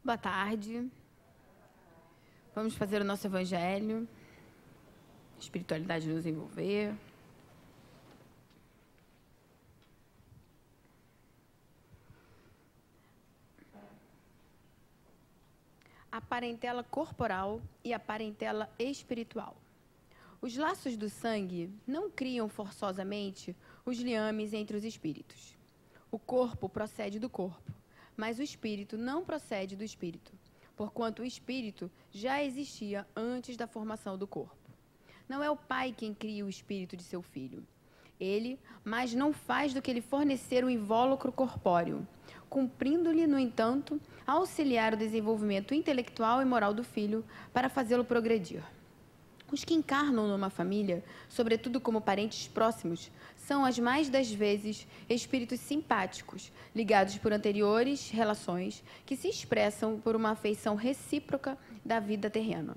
Boa tarde. Vamos fazer o nosso evangelho. Espiritualidade nos envolver. A parentela corporal e a parentela espiritual. Os laços do sangue não criam forçosamente os liames entre os espíritos. O corpo procede do corpo, mas o espírito não procede do espírito, porquanto o espírito já existia antes da formação do corpo. Não é o pai quem cria o espírito de seu filho. Ele, mas não faz do que lhe fornecer o invólucro corpóreo, cumprindo-lhe, no entanto, auxiliar o desenvolvimento intelectual e moral do filho para fazê-lo progredir. Os que encarnam numa família, sobretudo como parentes próximos, são as mais das vezes espíritos simpáticos, ligados por anteriores relações, que se expressam por uma afeição recíproca da vida terrena.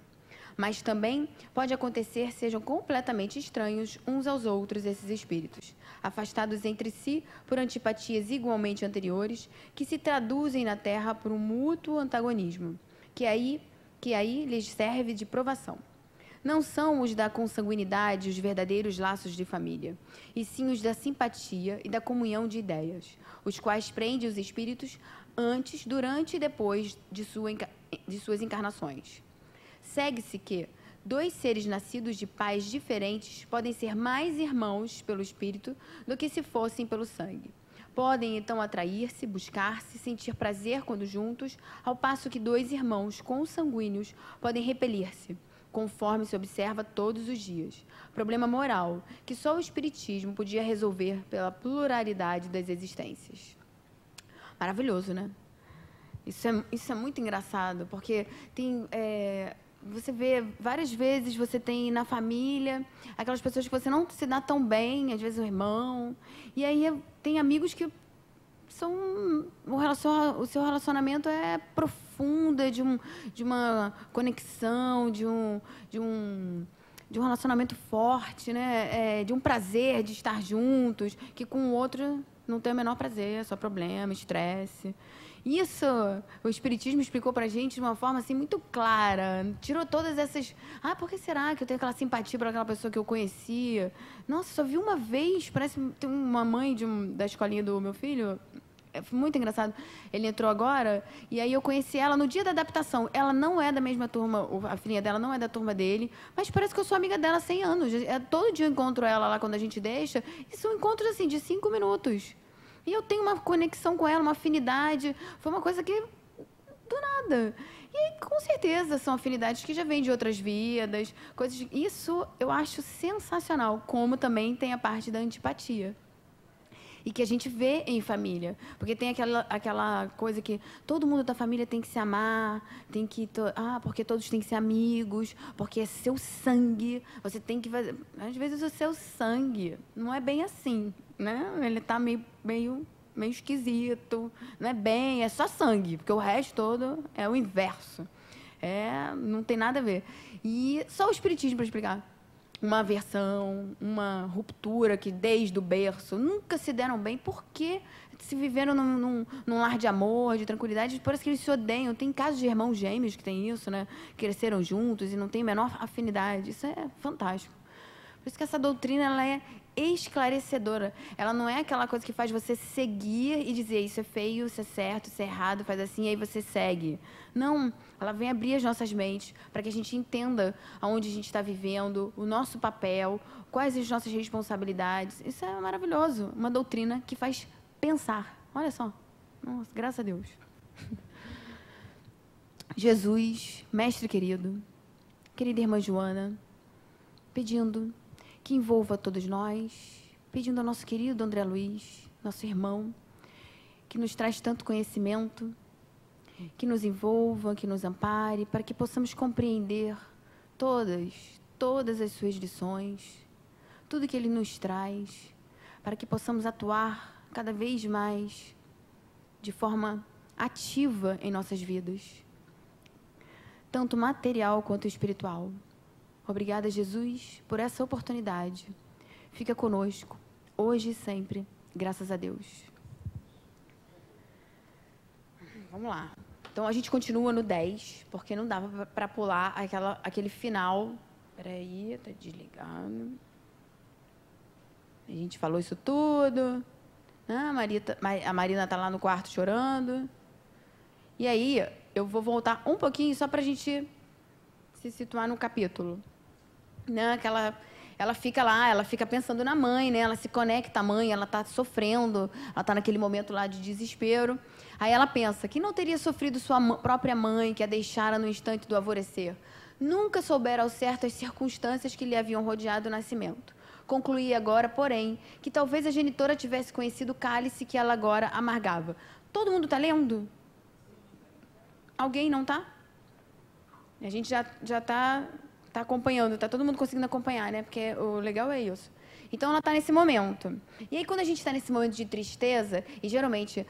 Mas também pode acontecer sejam completamente estranhos uns aos outros esses espíritos, afastados entre si por antipatias igualmente anteriores, que se traduzem na Terra por um mútuo antagonismo, que aí lhes serve de provação. Não são os da consanguinidade os verdadeiros laços de família, e sim os da simpatia e da comunhão de ideias, os quais prendem os espíritos antes, durante e depois de suas encarnações. Segue-se que dois seres nascidos de pais diferentes podem ser mais irmãos pelo espírito do que se fossem pelo sangue. Podem, então, atrair-se, buscar-se, sentir prazer quando juntos, ao passo que dois irmãos consanguíneos podem repelir-se, conforme se observa todos os dias. Problema moral que só o Espiritismo podia resolver pela pluralidade das existências. Maravilhoso, né? Isso é muito engraçado, porque você vê várias vezes, você tem na família aquelas pessoas que você não se dá tão bem, às vezes o irmão, e aí tem amigos que o seu relacionamento é profundo, é de uma conexão, de um relacionamento forte, né? De um prazer de estar juntos, que com o outro não tem o menor prazer, só problema, estresse. Isso, o Espiritismo explicou pra gente de uma forma assim muito clara. Tirou todas essas... por que será que eu tenho aquela simpatia por aquela pessoa que eu conhecia? Nossa, só vi uma vez, parece tem uma mãe da escolinha do meu filho. É muito engraçado. Ele entrou agora e aí eu conheci ela no dia da adaptação. Ela não é da mesma turma, a filhinha dela não é da turma dele, mas parece que eu sou amiga dela há 100 anos. Todo dia eu encontro ela lá quando a gente deixa, e são encontros assim de 5 minutos. E eu tenho uma conexão com ela, uma afinidade. Foi uma coisa que... do nada. E aí, com certeza, são afinidades que já vêm de outras vidas. Isso eu acho sensacional. Como também tem a parte da antipatia. E que a gente vê em família. Porque tem aquela coisa que todo mundo da família tem que se amar, porque todos têm que ser amigos, porque é seu sangue. Você tem que fazer... Às vezes o seu sangue não é bem assim, né? Ele está meio esquisito. Não é bem, é só sangue, porque o resto todo é o inverso. Não tem nada a ver. E só o Espiritismo para explicar. Uma aversão, uma ruptura que desde o berço nunca se deram bem, porque se viveram num lar de amor, de tranquilidade, parece que eles se odeiam. Tem casos de irmãos gêmeos que tem isso, né? Cresceram juntos e não tem a menor afinidade. Isso é fantástico. Por isso que essa doutrina ela é esclarecedora. Ela não é aquela coisa que faz você seguir e dizer isso é feio, isso é certo, isso é errado, faz assim, e aí você segue. Não, ela vem abrir as nossas mentes para que a gente entenda aonde a gente está vivendo, o nosso papel, quais as nossas responsabilidades. Isso é maravilhoso. Uma doutrina que faz pensar. Olha só. Nossa, graças a Deus. Jesus, mestre querido, querida irmã Joana, pedindo que envolva todos nós, pedindo ao nosso querido André Luiz, nosso irmão, que nos traz tanto conhecimento, que nos envolva, que nos ampare, para que possamos compreender todas as suas lições, tudo que ele nos traz, para que possamos atuar cada vez mais de forma ativa em nossas vidas, tanto material quanto espiritual. Obrigada, Jesus, por essa oportunidade. Fica conosco, hoje e sempre. Graças a Deus. Vamos lá. Então, a gente continua no 10, porque não dava para pular aquele final. Peraí, tá desligado. A gente falou isso tudo. A Marina está lá no quarto chorando. E aí, eu vou voltar um pouquinho só para a gente se situar no capítulo. Né? Que ela fica lá, ela fica pensando na mãe, né? Ela se conecta à mãe, ela está sofrendo, ela está naquele momento lá de desespero. Aí ela pensa que não teria sofrido sua própria mãe, que a deixara no instante do alvorecer. Nunca soubera ao certo as circunstâncias que lhe haviam rodeado o nascimento. Concluí agora, porém, que talvez a genitora tivesse conhecido o cálice que ela agora amargava. Todo mundo está lendo? Alguém não está? A gente já está acompanhando, está todo mundo conseguindo acompanhar, né? Porque o legal é isso. Então, ela está nesse momento. E aí, quando a gente está nesse momento de tristeza, e geralmente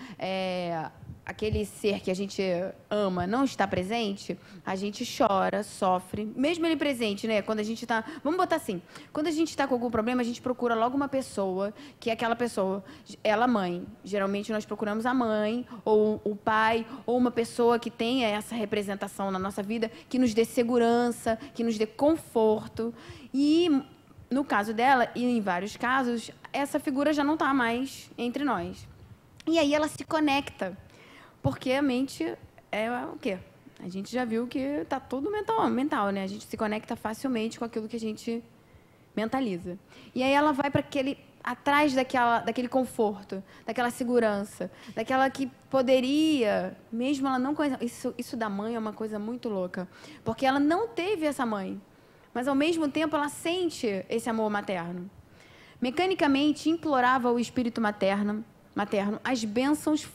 aquele ser que a gente ama não está presente, a gente chora, sofre, mesmo ele presente, né? Quando a gente está... Vamos botar assim, quando a gente está com algum problema, a gente procura logo uma pessoa, que é aquela pessoa, ela mãe. Geralmente, nós procuramos a mãe, ou o pai, ou uma pessoa que tenha essa representação na nossa vida, que nos dê segurança, que nos dê conforto. E, no caso dela, e em vários casos, essa figura já não está mais entre nós. E aí ela se conecta. Porque a mente é o quê? A gente já viu que está tudo mental, né? A gente se conecta facilmente com aquilo que a gente mentaliza. E aí ela vai para atrás daquele conforto, daquela segurança, daquela que poderia, mesmo ela não conhecer. Isso da mãe é uma coisa muito louca, porque ela não teve essa mãe, mas ao mesmo tempo ela sente esse amor materno. Mecanicamente implorava ao espírito materno as bênçãos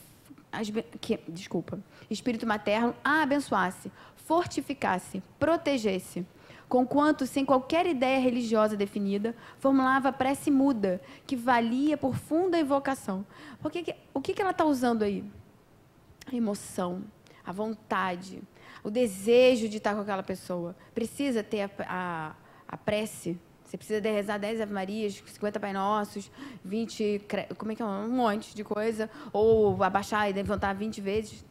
espírito materno a abençoasse, fortificasse, protegesse, conquanto, sem qualquer ideia religiosa definida, formulava a prece muda, que valia por funda invocação. O que ela está usando aí? A emoção, a vontade, o desejo de estar com aquela pessoa. Precisa ter a prece. Você precisa rezar 10 Ave Marias, 50 Pai Nossos, 20... Como é que é? Um monte de coisa. Ou abaixar e levantar 20 vezes.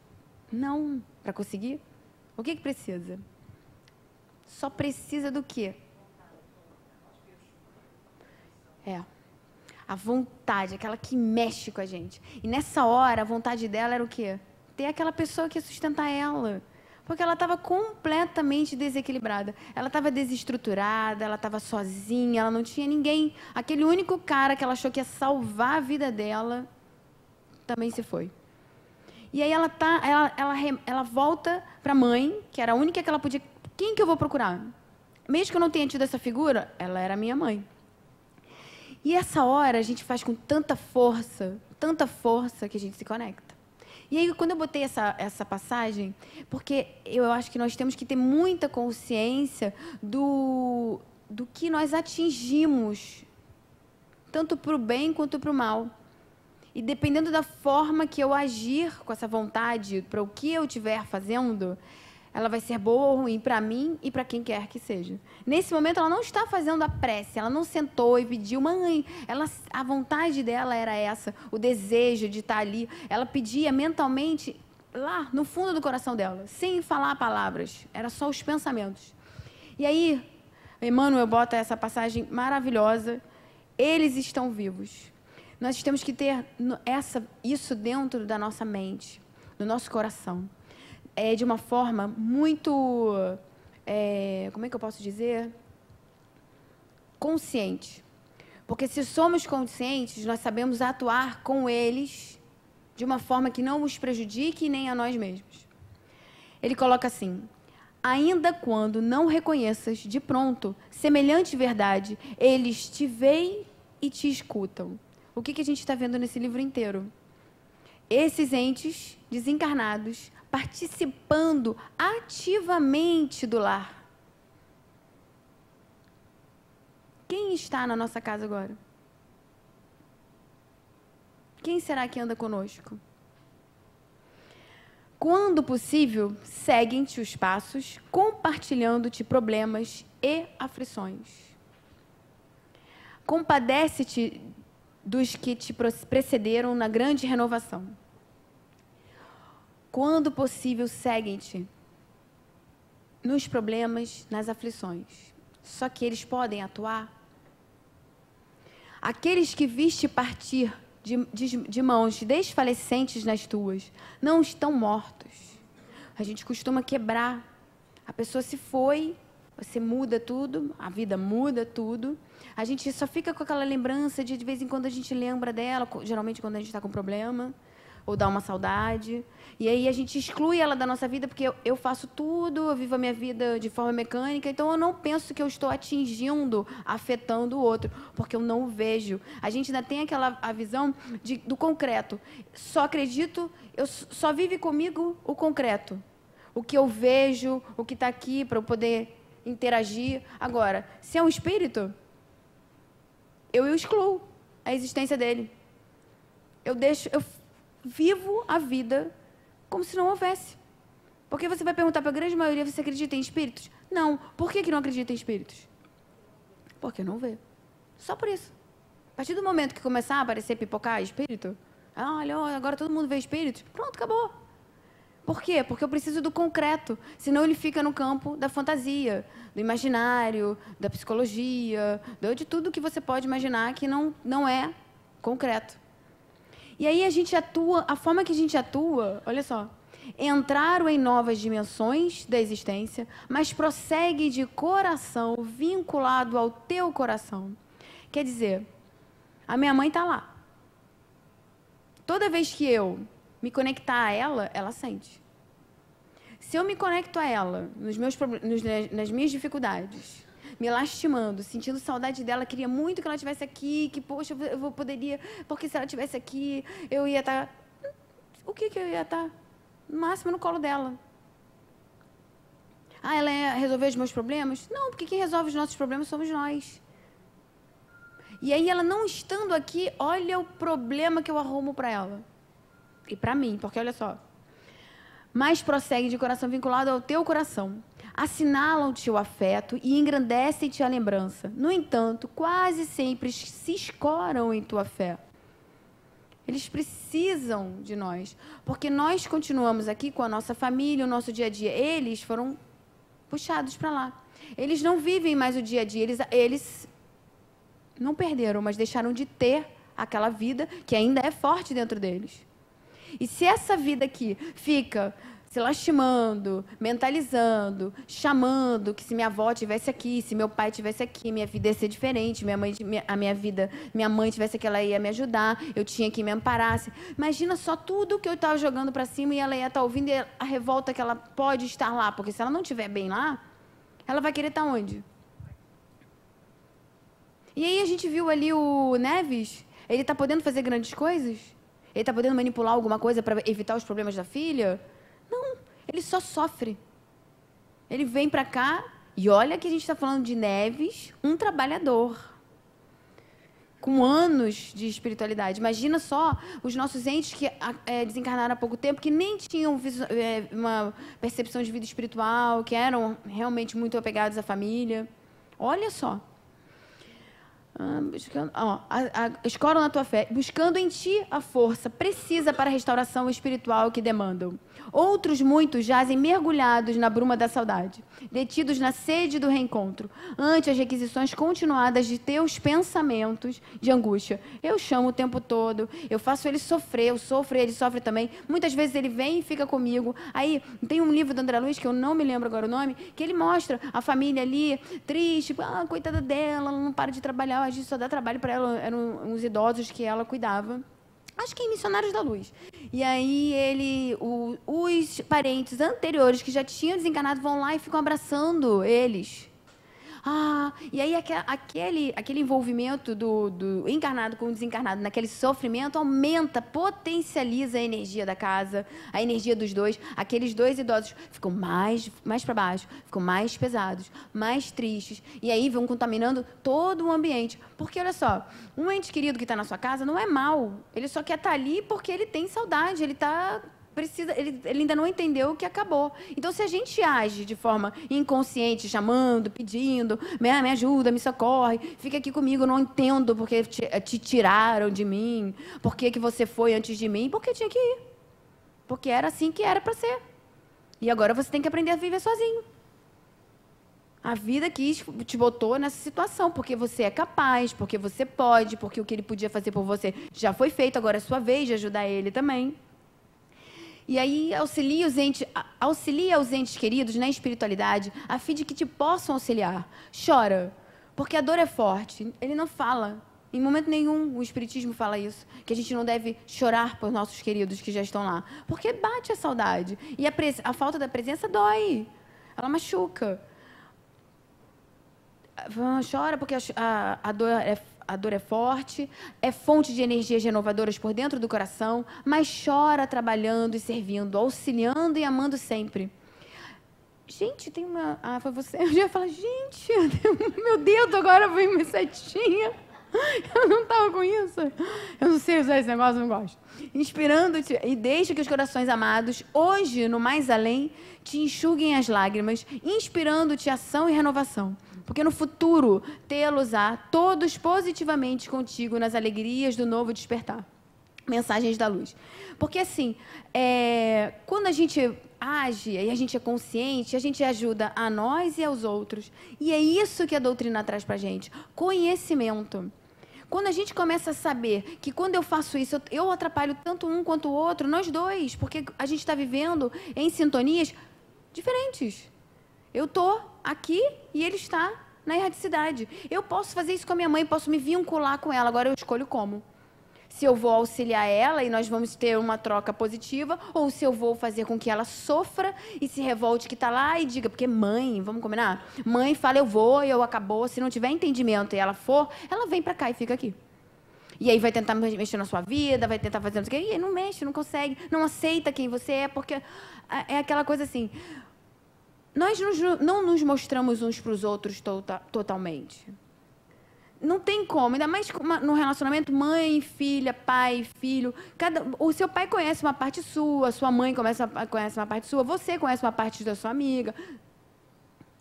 Não. Para conseguir? O que precisa? Só precisa do quê? A vontade, aquela que mexe com a gente. E nessa hora, a vontade dela era o quê? Ter aquela pessoa que ia sustentar ela. Porque ela estava completamente desequilibrada. Ela estava desestruturada, ela estava sozinha, ela não tinha ninguém. Aquele único cara que ela achou que ia salvar a vida dela também se foi. E aí ela volta para a mãe, que era a única que ela podia... Quem que eu vou procurar? Mesmo que eu não tenha tido essa figura, ela era minha mãe. E essa hora a gente faz com tanta força que a gente se conecta. E aí, quando eu botei essa passagem, porque eu acho que nós temos que ter muita consciência do que nós atingimos, tanto para o bem quanto para o mal. E dependendo da forma que eu agir com essa vontade, para o que eu estiver fazendo, ela vai ser boa ou ruim para mim e para quem quer que seja. Nesse momento, ela não está fazendo a prece, ela não sentou e pediu, mãe, a vontade dela era essa, o desejo de estar ali. Ela pedia mentalmente, lá no fundo do coração dela, sem falar palavras, era só os pensamentos. E aí, Emmanuel bota essa passagem maravilhosa, eles estão vivos. Nós temos que ter isso dentro da nossa mente, no nosso coração. De uma forma muito, como é que eu posso dizer? Consciente. Porque se somos conscientes, nós sabemos atuar com eles de uma forma que não os prejudique nem a nós mesmos. Ele coloca assim: ainda quando não reconheças de pronto semelhante verdade, eles te veem e te escutam. O que a gente está vendo nesse livro inteiro? Esses entes desencarnados participando ativamente do lar. Quem está na nossa casa agora? Quem será que anda conosco? Quando possível, seguem-te os passos, compartilhando-te problemas e aflições. quando possível, seguem-te nos problemas, nas aflições. Só que eles podem atuar. Aqueles que viste partir de mãos desfalecentes nas tuas, não estão mortos. A gente costuma quebrar. A pessoa se foi, você muda tudo, a vida muda tudo. A gente só fica com aquela lembrança de vez em quando a gente lembra dela, geralmente quando a gente está com problema, ou dá uma saudade. E aí a gente exclui ela da nossa vida, porque eu faço tudo, eu vivo a minha vida de forma mecânica, então eu não penso que eu estou atingindo, afetando o outro, porque eu não o vejo. A gente ainda tem a visão do concreto. Só acredito, só vive comigo o concreto. O que eu vejo, o que está aqui para eu poder interagir. Agora, se é um espírito, eu excluo a existência dele. Eu vivo a vida como se não houvesse. Porque você vai perguntar para a grande maioria, você acredita em espíritos? Não. Por que não acredita em espíritos? Porque não vê. Só por isso. A partir do momento que começar a aparecer, pipocar espírito, olha, agora todo mundo vê espíritos, pronto, acabou. Por quê? Porque eu preciso do concreto, senão ele fica no campo da fantasia, do imaginário, da psicologia, de tudo que você pode imaginar que não é concreto. E aí a gente atua, a forma que a gente atua, olha só, entraram em novas dimensões da existência, mas prossegue de coração, vinculado ao teu coração. Quer dizer, a minha mãe está lá. Toda vez que eu me conectar a ela, ela sente. Se eu me conecto a ela nas minhas dificuldades, me lastimando, sentindo saudade dela, queria muito que ela estivesse aqui, que, poxa, eu poderia, porque se ela estivesse aqui, eu ia estar... O que eu ia estar? No máximo no colo dela. Ela ia resolver os meus problemas? Não, porque quem resolve os nossos problemas somos nós. E aí, ela não estando aqui, olha o problema que eu arrumo para ela. E para mim, porque olha só. Mas prossegue de coração vinculado ao teu coração. Assinalam-te o afeto e engrandecem-te a lembrança. No entanto, quase sempre se escoram em tua fé. Eles precisam de nós, porque nós continuamos aqui com a nossa família, o nosso dia a dia. Eles foram puxados para lá. Eles não vivem mais o dia a dia. Eles não perderam, mas deixaram de ter aquela vida que ainda é forte dentro deles. E se essa vida aqui fica se lastimando, mentalizando, chamando que se minha avó estivesse aqui, se meu pai estivesse aqui, minha vida ia ser diferente, minha mãe estivesse aqui, ela ia me ajudar, eu tinha que me amparar. Imagina só tudo que eu estava jogando para cima e ela ia estar ouvindo, e a revolta que ela pode estar lá, porque se ela não estiver bem lá, ela vai querer estar onde? E aí a gente viu ali o Neves, ele está podendo fazer grandes coisas? Ele está podendo manipular alguma coisa para evitar os problemas da filha? Não, ele só sofre. Ele vem para cá e olha que a gente está falando de Neves, um trabalhador, com anos de espiritualidade. Imagina só os nossos entes que desencarnaram há pouco tempo, que nem tinham uma percepção de vida espiritual, que eram realmente muito apegados à família. Olha só. Escoram na tua fé, buscando em ti a força precisa para a restauração espiritual que demandam. Outros muitos jazem mergulhados na bruma da saudade, detidos na sede do reencontro, ante as requisições continuadas de teus pensamentos de angústia. Eu chamo o tempo todo, eu faço ele sofrer, eu sofro e ele sofre também. Muitas vezes ele vem e fica comigo. Aí tem um livro do André Luiz, que eu não me lembro agora o nome, que ele mostra a família ali, triste, coitada dela, ela não para de trabalhar, a gente só dá trabalho para ela, eram uns idosos que ela cuidava. Acho que em Missionários da Luz. E aí os parentes anteriores que já tinham desencarnado vão lá e ficam abraçando eles. E aí aquele envolvimento do encarnado com o desencarnado naquele sofrimento aumenta, potencializa a energia da casa, a energia dos dois. Aqueles dois idosos ficam mais para baixo, ficam mais pesados, mais tristes. E aí vão contaminando todo o ambiente. Porque, olha só, um ente querido que está na sua casa não é mau. Ele só quer estar ali porque ele tem saudade, ele ainda não entendeu que acabou. Então, se a gente age de forma inconsciente, chamando, pedindo, me ajuda, me socorre, fica aqui comigo, eu não entendo porque te tiraram de mim, por que você foi antes de mim, porque tinha que ir. porque era assim que era para ser. E agora você tem que aprender a viver sozinho. A vida te botou nessa situação, porque você é capaz, porque você pode, porque o que ele podia fazer por você já foi feito, agora é sua vez de ajudar ele também. E aí auxilia os entes queridos na espiritualidade, a fim de que te possam auxiliar. Chora, porque a dor é forte. Ele não fala. Em momento nenhum o Espiritismo fala isso, que a gente não deve chorar por nossos queridos que já estão lá, porque bate a saudade. E a falta da presença dói, ela machuca. Chora porque a dor é forte, é fonte de energias renovadoras por dentro do coração, mas chora trabalhando e servindo, auxiliando e amando sempre. Gente, tem uma... Ah, foi você. Eu já ia falar, gente, meu dedo agora foi uma setinha. Eu não estava com isso. Eu não sei usar esse negócio, eu não gosto. Inspirando-te, e deixa que os corações amados, hoje, no mais além, te enxuguem as lágrimas, inspirando-te ação e renovação. Porque no futuro, tê-los-á todos positivamente contigo nas alegrias do novo despertar. Mensagens da luz. Porque, assim, quando a gente age e a gente é consciente, a gente ajuda a nós e aos outros. E é isso que a doutrina traz pra gente. Conhecimento. Quando a gente começa a saber que quando eu faço isso, eu atrapalho tanto um quanto o outro, nós dois, porque a gente está vivendo em sintonias diferentes. Eu estou aqui e ele está na erradicidade. Eu posso fazer isso com a minha mãe, posso me vincular com ela, agora eu escolho como. Se eu vou auxiliar ela e nós vamos ter uma troca positiva, ou se eu vou fazer com que ela sofra e se revolte que está lá e diga, porque mãe, vamos combinar? Mãe fala, eu vou, eu acabou. Se não tiver entendimento e ela for, ela vem para cá e fica aqui. E aí vai tentar mexer na sua vida, vai tentar fazer não sei o quê, e aí não mexe, não consegue, não aceita quem você é, porque é aquela coisa assim, nós não nos mostramos uns para os outros totalmente. Não tem como, ainda mais no relacionamento mãe, filha, pai, filho. O seu pai conhece uma parte sua, sua mãe conhece uma parte sua, você conhece uma parte da sua amiga.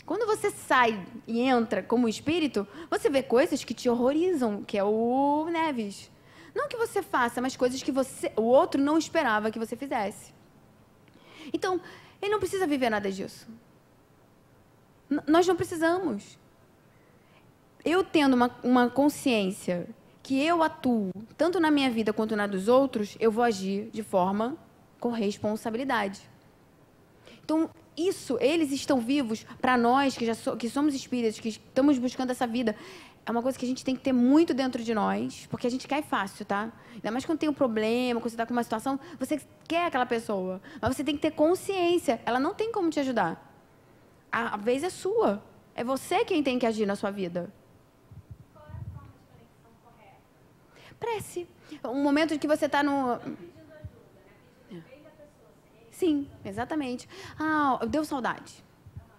Quando você sai e entra como espírito, você vê coisas que te horrorizam, que é o Neves. Não que você faça, mas coisas que o outro não esperava que você fizesse. Então, ele não precisa viver nada disso. Nós não precisamos. Eu tendo uma consciência que eu atuo, tanto na minha vida quanto na dos outros, eu vou agir de forma com responsabilidade. Então, eles estão vivos para nós, que somos espíritas, que estamos buscando essa vida. É uma coisa que a gente tem que ter muito dentro de nós, porque a gente cai fácil, tá? Ainda mais quando tem um problema, quando você está com uma situação, você quer aquela pessoa, mas você tem que ter consciência. Ela não tem como te ajudar. A vez é sua. É você quem tem que agir na sua vida. Prece. Um momento em que você está no... Sim, exatamente. Deu saudade.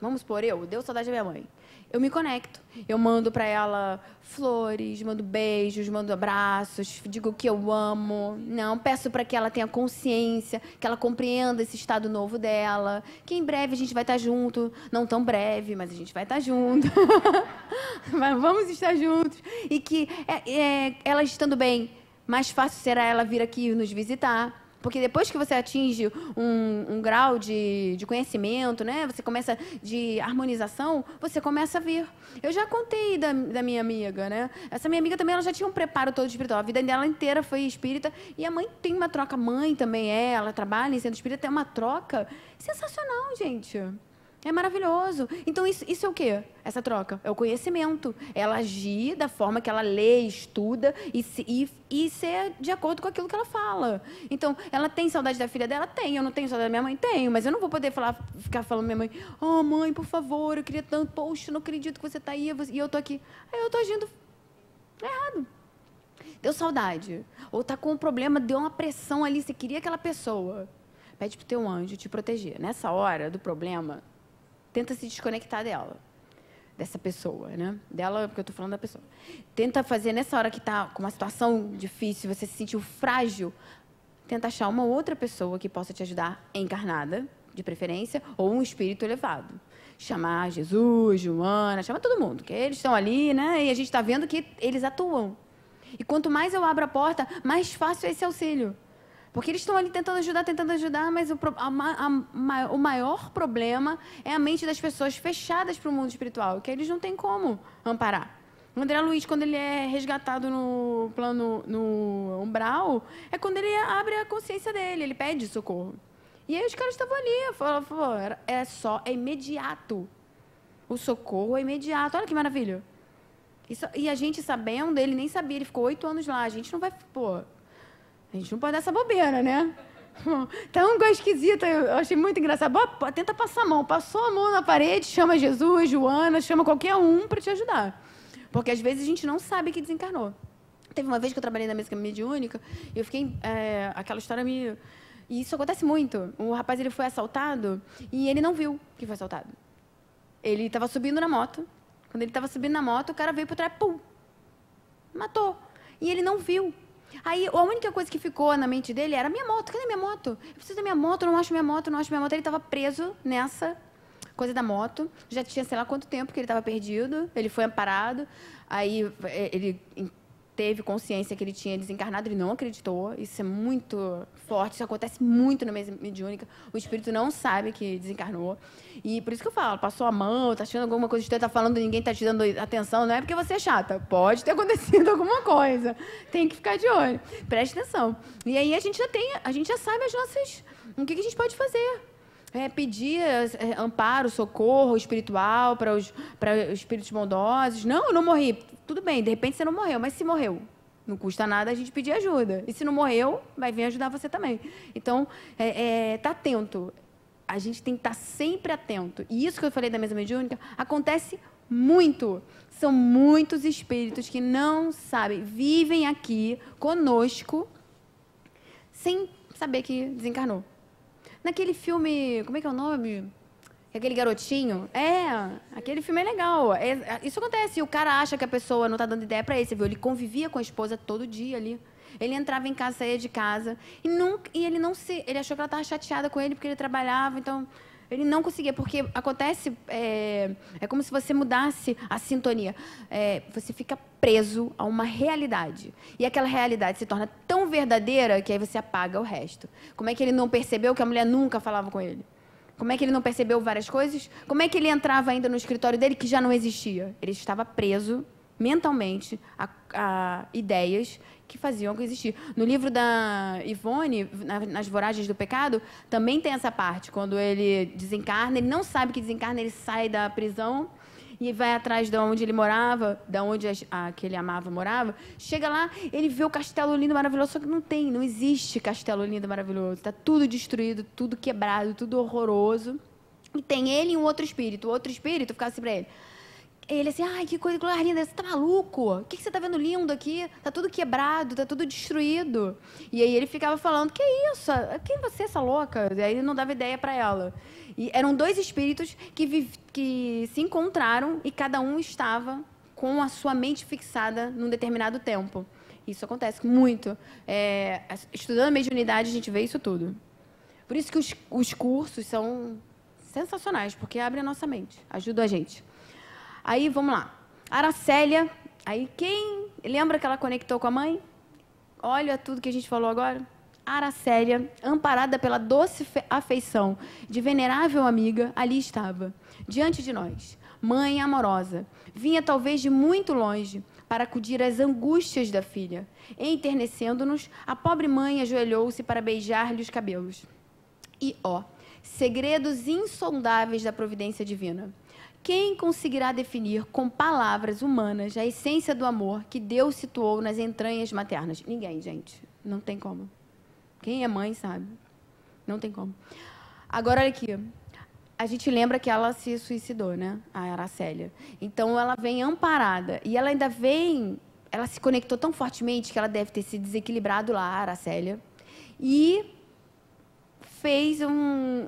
Vamos supor, deu saudade da minha mãe. Eu me conecto. Eu mando para ela flores, mando beijos, mando abraços, digo que eu amo. Não, peço para que ela tenha consciência, que ela compreenda esse estado novo dela, que em breve a gente vai estar junto. Não tão breve, mas a gente vai estar junto. Mas vamos estar juntos. E que ela estando bem, mais fácil será ela vir aqui nos visitar. Porque depois que você atinge um grau de conhecimento, né? Você começa de harmonização, você começa a vir. Eu já contei da minha amiga, né? Essa minha amiga também, ela já tinha um preparo todo espiritual. A vida dela inteira foi espírita. E a mãe tem uma troca. A mãe também ela trabalha em centro espírita. Tem uma troca sensacional, gente. É maravilhoso. Então, isso é o quê? Essa troca? É o conhecimento. Ela agir da forma que ela lê, estuda e ser de acordo com aquilo que ela fala. Então, ela tem saudade da filha dela? Tem. Eu não tenho saudade da minha mãe? Tenho. Mas eu não vou poder ficar falando pra minha mãe, mãe, por favor, eu queria tanto. Poxa, não acredito que você tá aí e eu tô aqui. Aí eu tô agindo errado. Deu saudade. Ou tá com um problema, deu uma pressão ali, você queria aquela pessoa. Pede pro teu anjo te proteger. Nessa hora do problema... Tenta se desconectar dessa pessoa, né? Dela, porque eu estou falando da pessoa. Tenta fazer, nessa hora que está com uma situação difícil, você se sentiu frágil, tenta achar uma outra pessoa que possa te ajudar, encarnada, de preferência, ou um espírito elevado. Chamar Jesus, Joana, chama todo mundo, que eles estão ali, né? E a gente está vendo que eles atuam. E quanto mais eu abro a porta, mais fácil é esse auxílio. Porque eles estão ali tentando ajudar, mas o maior problema é a mente das pessoas fechadas para o mundo espiritual, que eles não têm como amparar. O André Luiz, quando ele é resgatado no plano, no umbral, é quando ele abre a consciência dele, ele pede socorro. E aí os caras estavam ali, falou, é imediato. O socorro é imediato. Olha que maravilha. E a gente sabendo, ele nem sabia, ele ficou 8 anos lá. A gente não vai, a gente não pode dar essa bobeira, né? Tá um coisa esquisita, eu achei muito engraçado. Tenta passar a mão. Passou a mão na parede, chama Jesus, Joana, chama qualquer um para te ajudar. Porque às vezes a gente não sabe que desencarnou. Teve uma vez que eu trabalhei na mesa mediúnica, e eu fiquei, aquela história me... E isso acontece muito. O rapaz, ele foi assaltado e ele não viu que foi assaltado. Ele estava subindo na moto. Quando ele estava subindo na moto, o cara veio por trás, pum, matou. E ele não viu. Aí, a única coisa que ficou na mente dele era: minha moto, cadê minha moto? Eu preciso da minha moto, não acho minha moto, não acho minha moto. Ele estava preso nessa coisa da moto. Já tinha sei lá quanto tempo que ele estava perdido. Ele foi amparado. Aí, ele teve consciência que ele tinha desencarnado, ele não acreditou. Isso é muito forte, isso acontece muito na mesa mediúnica. O espírito não sabe que desencarnou. E por isso que eu falo, passou a mão, tá achando alguma coisa estranha, tá falando, ninguém tá te dando atenção, não é porque você é chata. Pode ter acontecido alguma coisa. Tem que ficar de olho. Preste atenção. E aí a gente já sabe as nossas... O que a gente pode fazer? Pedir amparo, socorro espiritual para os espíritos bondosos. Não, eu não morri. Tudo bem, de repente você não morreu, mas se morreu, não custa nada a gente pedir ajuda. E se não morreu, vai vir ajudar você também. Então, tá atento. A gente tem que estar sempre atento. E isso que eu falei da mesa mediúnica acontece muito. São muitos espíritos que não sabem, vivem aqui conosco sem saber que desencarnou. Naquele filme, como é que é o nome? Aquele garotinho. Aquele filme é legal. Isso acontece. O cara acha que a pessoa não está dando ideia para ele. Você viu? Ele convivia com a esposa todo dia ali. Ele entrava em casa, saía de casa. E ele achou que ela estava chateada com ele porque ele trabalhava. Então, ele não conseguia. Porque acontece... É como se você mudasse a sintonia. Você fica preso a uma realidade. E aquela realidade se torna tão verdadeira que aí você apaga o resto. Como é que ele não percebeu que a mulher nunca falava com ele? Como é que ele não percebeu várias coisas? Como é que ele entrava ainda no escritório dele que já não existia? Ele estava preso mentalmente a ideias que faziam que existir. No livro da Ivone, nas Voragens do Pecado, também tem essa parte. Quando ele desencarna, ele não sabe que desencarna, ele sai da prisão e vai atrás de onde ele morava, de onde a que ele amava morava. Chega lá, ele vê o castelo lindo, maravilhoso, só que não existe castelo lindo, maravilhoso. Está tudo destruído, tudo quebrado, tudo horroroso. E tem ele e um outro espírito. O outro espírito ficava assim para ele. Ele assim, ai, que coisa linda, você tá maluco? O que você tá vendo lindo aqui? Tá tudo quebrado, tá tudo destruído. E aí ele ficava falando, que isso? Quem é você, essa louca? E aí ele não dava ideia para ela. E eram 2 espíritos que se encontraram e cada um estava com a sua mente fixada num determinado tempo. Isso acontece muito. Estudando a mediunidade, a gente vê isso tudo. Por isso que os cursos são sensacionais, porque abrem a nossa mente, ajudam a gente. Aí, vamos lá. Aracélia, aí quem lembra que ela conectou com a mãe? Olha tudo que a gente falou agora. Aracélia, amparada pela doce afeição de venerável amiga, ali estava, diante de nós. Mãe amorosa, vinha talvez de muito longe para acudir às angústias da filha. Enternecendo-nos, a pobre mãe ajoelhou-se para beijar-lhe os cabelos. E, segredos insondáveis da providência divina. Quem conseguirá definir com palavras humanas a essência do amor que Deus situou nas entranhas maternas? Ninguém, gente. Não tem como. Quem é mãe sabe. Não tem como. Agora, olha aqui. A gente lembra que ela se suicidou, né? A Aracélia. Então, ela vem amparada. E ela ainda vem... Ela se conectou tão fortemente que ela deve ter se desequilibrado lá, a Aracélia. E fez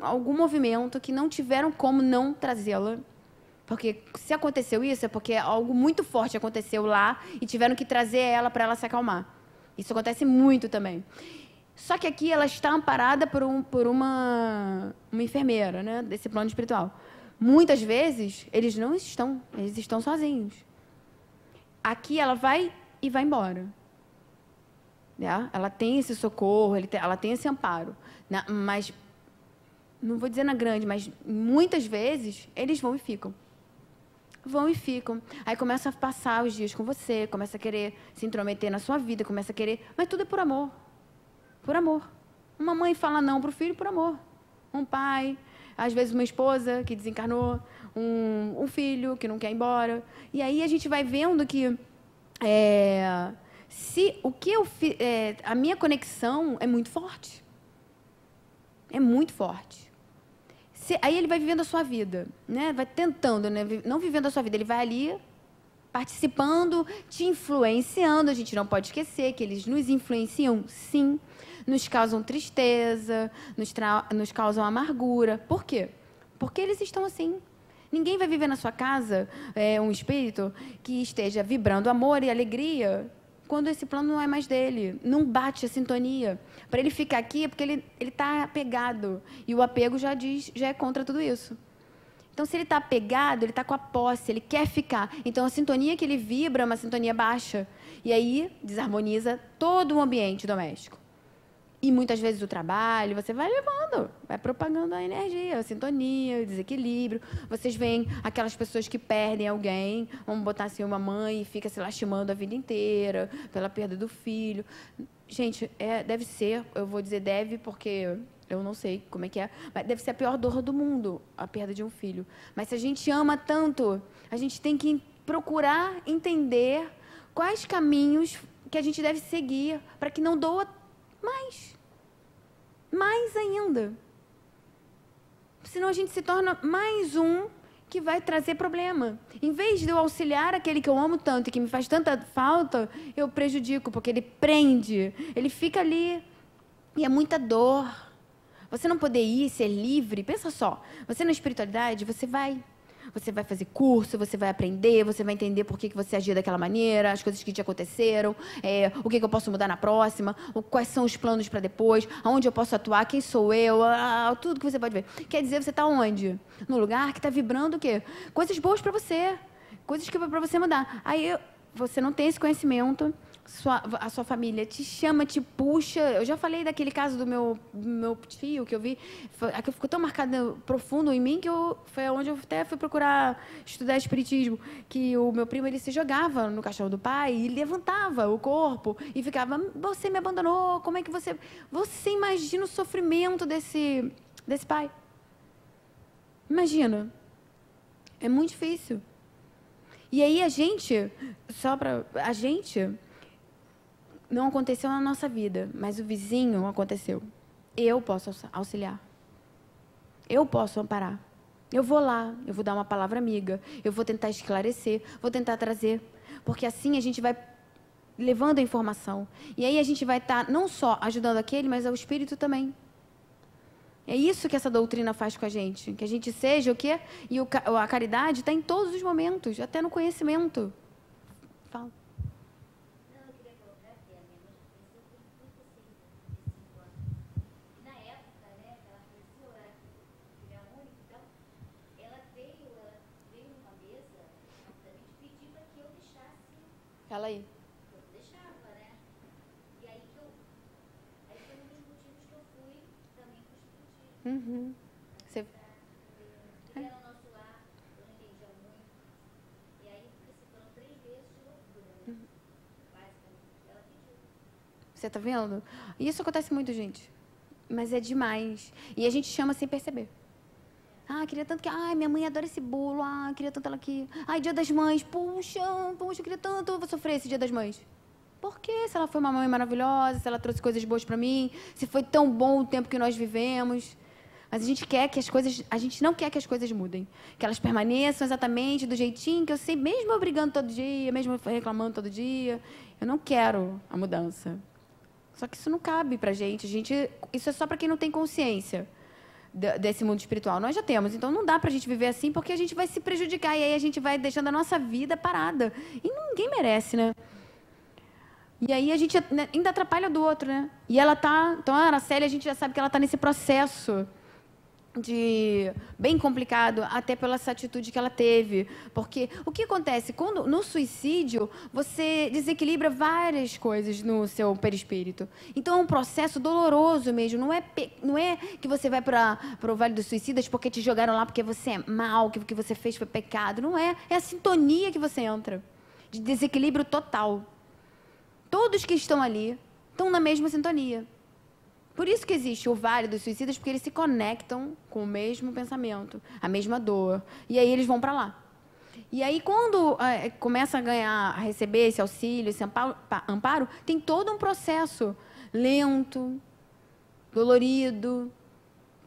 algum movimento que não tiveram como não trazê-la. Porque se aconteceu isso, é porque algo muito forte aconteceu lá e tiveram que trazer ela para ela se acalmar. Isso acontece muito também. Só que aqui ela está amparada por uma enfermeira, né, desse plano espiritual. Muitas vezes, eles não estão, eles estão sozinhos. Aqui ela vai e vai embora. né? Ela tem esse socorro, ela tem esse amparo. Mas, não vou dizer na grande, mas muitas vezes eles vão e ficam. Vão e ficam. Aí começa a passar os dias com você, começa a querer se intrometer na sua vida, começa a querer... Mas tudo é por amor. Por amor. Uma mãe fala não para o filho por amor. Um pai, às vezes uma esposa que desencarnou, um filho que não quer ir embora. E aí a gente vai vendo que a minha conexão é muito forte. É muito forte. Aí ele vai vivendo a sua vida, né? Vai tentando, né? Não vivendo a sua vida, ele vai ali participando, te influenciando. A gente não pode esquecer que eles nos influenciam, sim, nos causam tristeza, nos causam amargura. Por quê? Porque eles estão assim. Ninguém vai viver na sua casa um espírito que esteja vibrando amor e alegria quando esse plano não é mais dele, não bate a sintonia. Para ele ficar aqui é porque ele está apegado. E o apego já é contra tudo isso. Então, se ele está apegado, ele está com a posse, ele quer ficar. Então, a sintonia que ele vibra é uma sintonia baixa. E aí, desarmoniza todo o ambiente doméstico. E muitas vezes o trabalho, você vai levando, vai propagando a energia, a sintonia, o desequilíbrio. Vocês veem aquelas pessoas que perdem alguém, vamos botar assim uma mãe e fica se lastimando a vida inteira pela perda do filho. Gente, deve ser, eu vou dizer deve porque eu não sei como é que é, mas deve ser a pior dor do mundo, a perda de um filho. Mas se a gente ama tanto, a gente tem que procurar entender quais caminhos que a gente deve seguir para que não doa mais ainda. Senão a gente se torna mais um que vai trazer problema. Em vez de eu auxiliar aquele que eu amo tanto e que me faz tanta falta, eu prejudico, porque ele prende, ele fica ali. E é muita dor. Você não poder ir, ser livre, pensa só, você na espiritualidade, você vai fazer curso, você vai aprender, você vai entender por que você agia daquela maneira, as coisas que te aconteceram, o que eu posso mudar na próxima, quais são os planos para depois, aonde eu posso atuar, quem sou eu, tudo que você pode ver. Quer dizer, você está onde? No lugar que está vibrando o quê? Coisas boas para você, coisas que para você mudar. Aí você não tem esse conhecimento, a sua família te chama, te puxa. Eu já falei daquele caso do meu tio que eu vi, aquilo ficou tão marcado profundo em mim que foi onde eu até fui procurar estudar espiritismo, que o meu primo ele se jogava no caixão do pai e levantava o corpo e ficava: você me abandonou, como é que você imagina o sofrimento desse pai? Imagina, é muito difícil. E aí a gente não aconteceu na nossa vida, mas o vizinho aconteceu. Eu posso auxiliar. Eu posso amparar. Eu vou lá, eu vou dar uma palavra amiga, eu vou tentar esclarecer, vou tentar trazer. Porque assim a gente vai levando a informação. E aí a gente vai estar não só ajudando aquele, mas ao espírito também. É isso que essa doutrina faz com a gente. Que a gente seja o quê? E a caridade está em todos os momentos, até no conhecimento. Fala. Fala aí. Eu deixava, né? E aí foi um dos motivos que eu fui também para o espiritismo. Você... Ele era o nosso lar, eu não entendia muito. E aí foram 3 vezes de loucura, né? Basicamente, ela pediu. Você tá vendo? Isso acontece muito, gente. Mas é demais. E a gente chama sem perceber. Queria tanto que... minha mãe adora esse bolo. Queria tanto ela aqui. Dia das mães. Puxa, eu queria tanto eu vou sofrer esse dia das mães. Por quê? Se ela foi uma mãe maravilhosa, se ela trouxe coisas boas para mim, se foi tão bom o tempo que nós vivemos. Mas a gente não quer que as coisas mudem. Que elas permaneçam exatamente do jeitinho que eu sei, mesmo eu brigando todo dia, mesmo eu reclamando todo dia. Eu não quero a mudança. Só que isso não cabe pra gente. Isso é só para quem não tem consciência desse mundo espiritual. Nós já temos, então não dá pra gente viver assim, porque a gente vai se prejudicar, e aí a gente vai deixando a nossa vida parada. E ninguém merece, né? E aí a gente ainda atrapalha do outro, né? E ela tá... Então, a Araceli, a gente já sabe que ela tá nesse processo bem complicado, até pela essa atitude que ela teve. Porque o que acontece? Quando no suicídio, você desequilibra várias coisas no seu perispírito. Então, é um processo doloroso mesmo. Não é que você vai para o Vale dos Suicidas porque te jogaram lá porque você é mal, que o que você fez foi pecado. Não é. É a sintonia que você entra. De desequilíbrio total. Todos que estão ali estão na mesma sintonia. Por isso que existe o Vale dos Suicidas, porque eles se conectam com o mesmo pensamento, a mesma dor. E aí eles vão para lá. E aí, quando começa a receber esse auxílio, esse amparo, tem todo um processo lento, dolorido,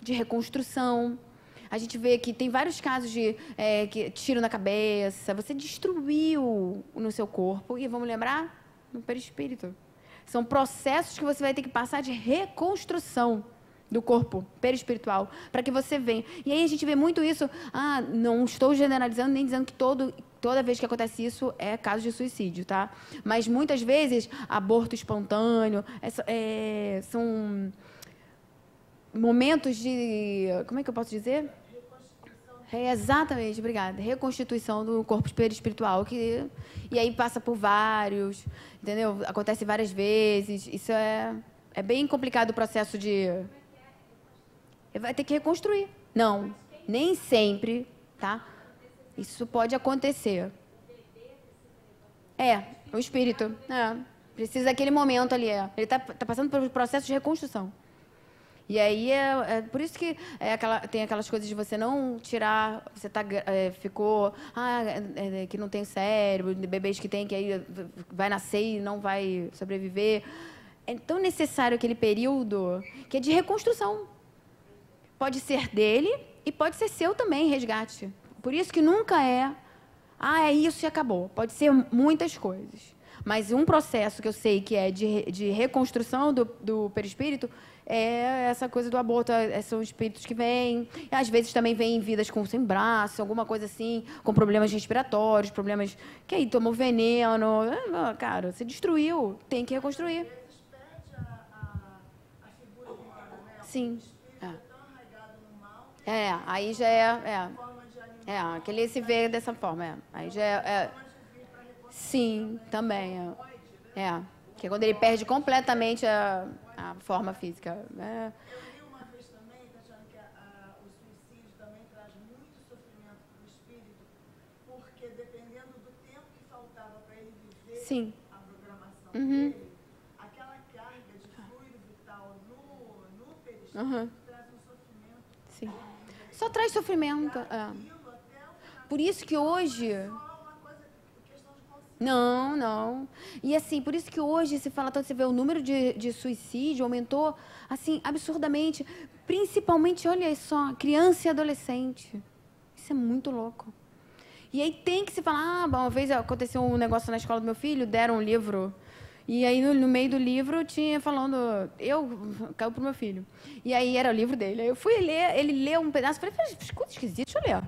de reconstrução. A gente vê que tem vários casos de tiro na cabeça. Você destruiu no seu corpo. E vamos lembrar? No perispírito. São processos que você vai ter que passar de reconstrução do corpo perispiritual, para que você venha. E aí a gente vê muito isso. Não estou generalizando nem dizendo que toda vez que acontece isso é caso de suicídio, tá? Mas muitas vezes, aborto espontâneo, são momentos de... Como é que eu posso dizer? Exatamente, obrigada. Reconstituição do corpo perispiritual. E aí passa por vários, entendeu? Acontece várias vezes. Isso é bem complicado o processo de... Vai ter que reconstruir. Não, nem sempre, tá? Isso pode acontecer. O espírito. Precisa daquele momento ali. Ele está passando por um processo de reconstrução. E aí por isso que tem aquelas coisas de você não tirar, você ficou, que não tem cérebro, bebês que tem, que aí vai nascer e não vai sobreviver. É tão necessário aquele período que é de reconstrução. Pode ser dele e pode ser seu também, resgate. Por isso que nunca é isso e acabou. Pode ser muitas coisas. Mas um processo que eu sei que é de reconstrução do perispírito é essa coisa do aborto. São espíritos que vêm. Às vezes também vêm vidas sem braço, alguma coisa assim, com problemas respiratórios, problemas que aí tomou veneno. Cara, você destruiu, tem que reconstruir. Às vezes perde a figura humana, né? Sim. O espírito é tão arraigado no mal que Aí já é. forma de animal. Que ele se vê dessa forma. Aí já é. Sim, também. Que é quando ele perde completamente a forma física. Eu li uma vez também, Tatiana, que o suicídio também traz muito sofrimento para o espírito, porque dependendo do tempo que faltava para ele viver Sim. a programação dele, aquela carga de fluido vital no perispírito traz um sofrimento. Sim. Só traz sofrimento. Por isso que hoje... Não. E assim, por isso que hoje se fala tanto, você vê o número de suicídio aumentou, assim, absurdamente. Principalmente, olha só, criança e adolescente. Isso é muito louco. E aí tem que se falar, uma vez aconteceu um negócio na escola do meu filho, deram um livro, e aí no meio do livro tinha falando, caiu pro meu filho. E aí era o livro dele. Aí eu fui ler, ele leu um pedaço, falei, escuta, esquisito, deixa eu ler.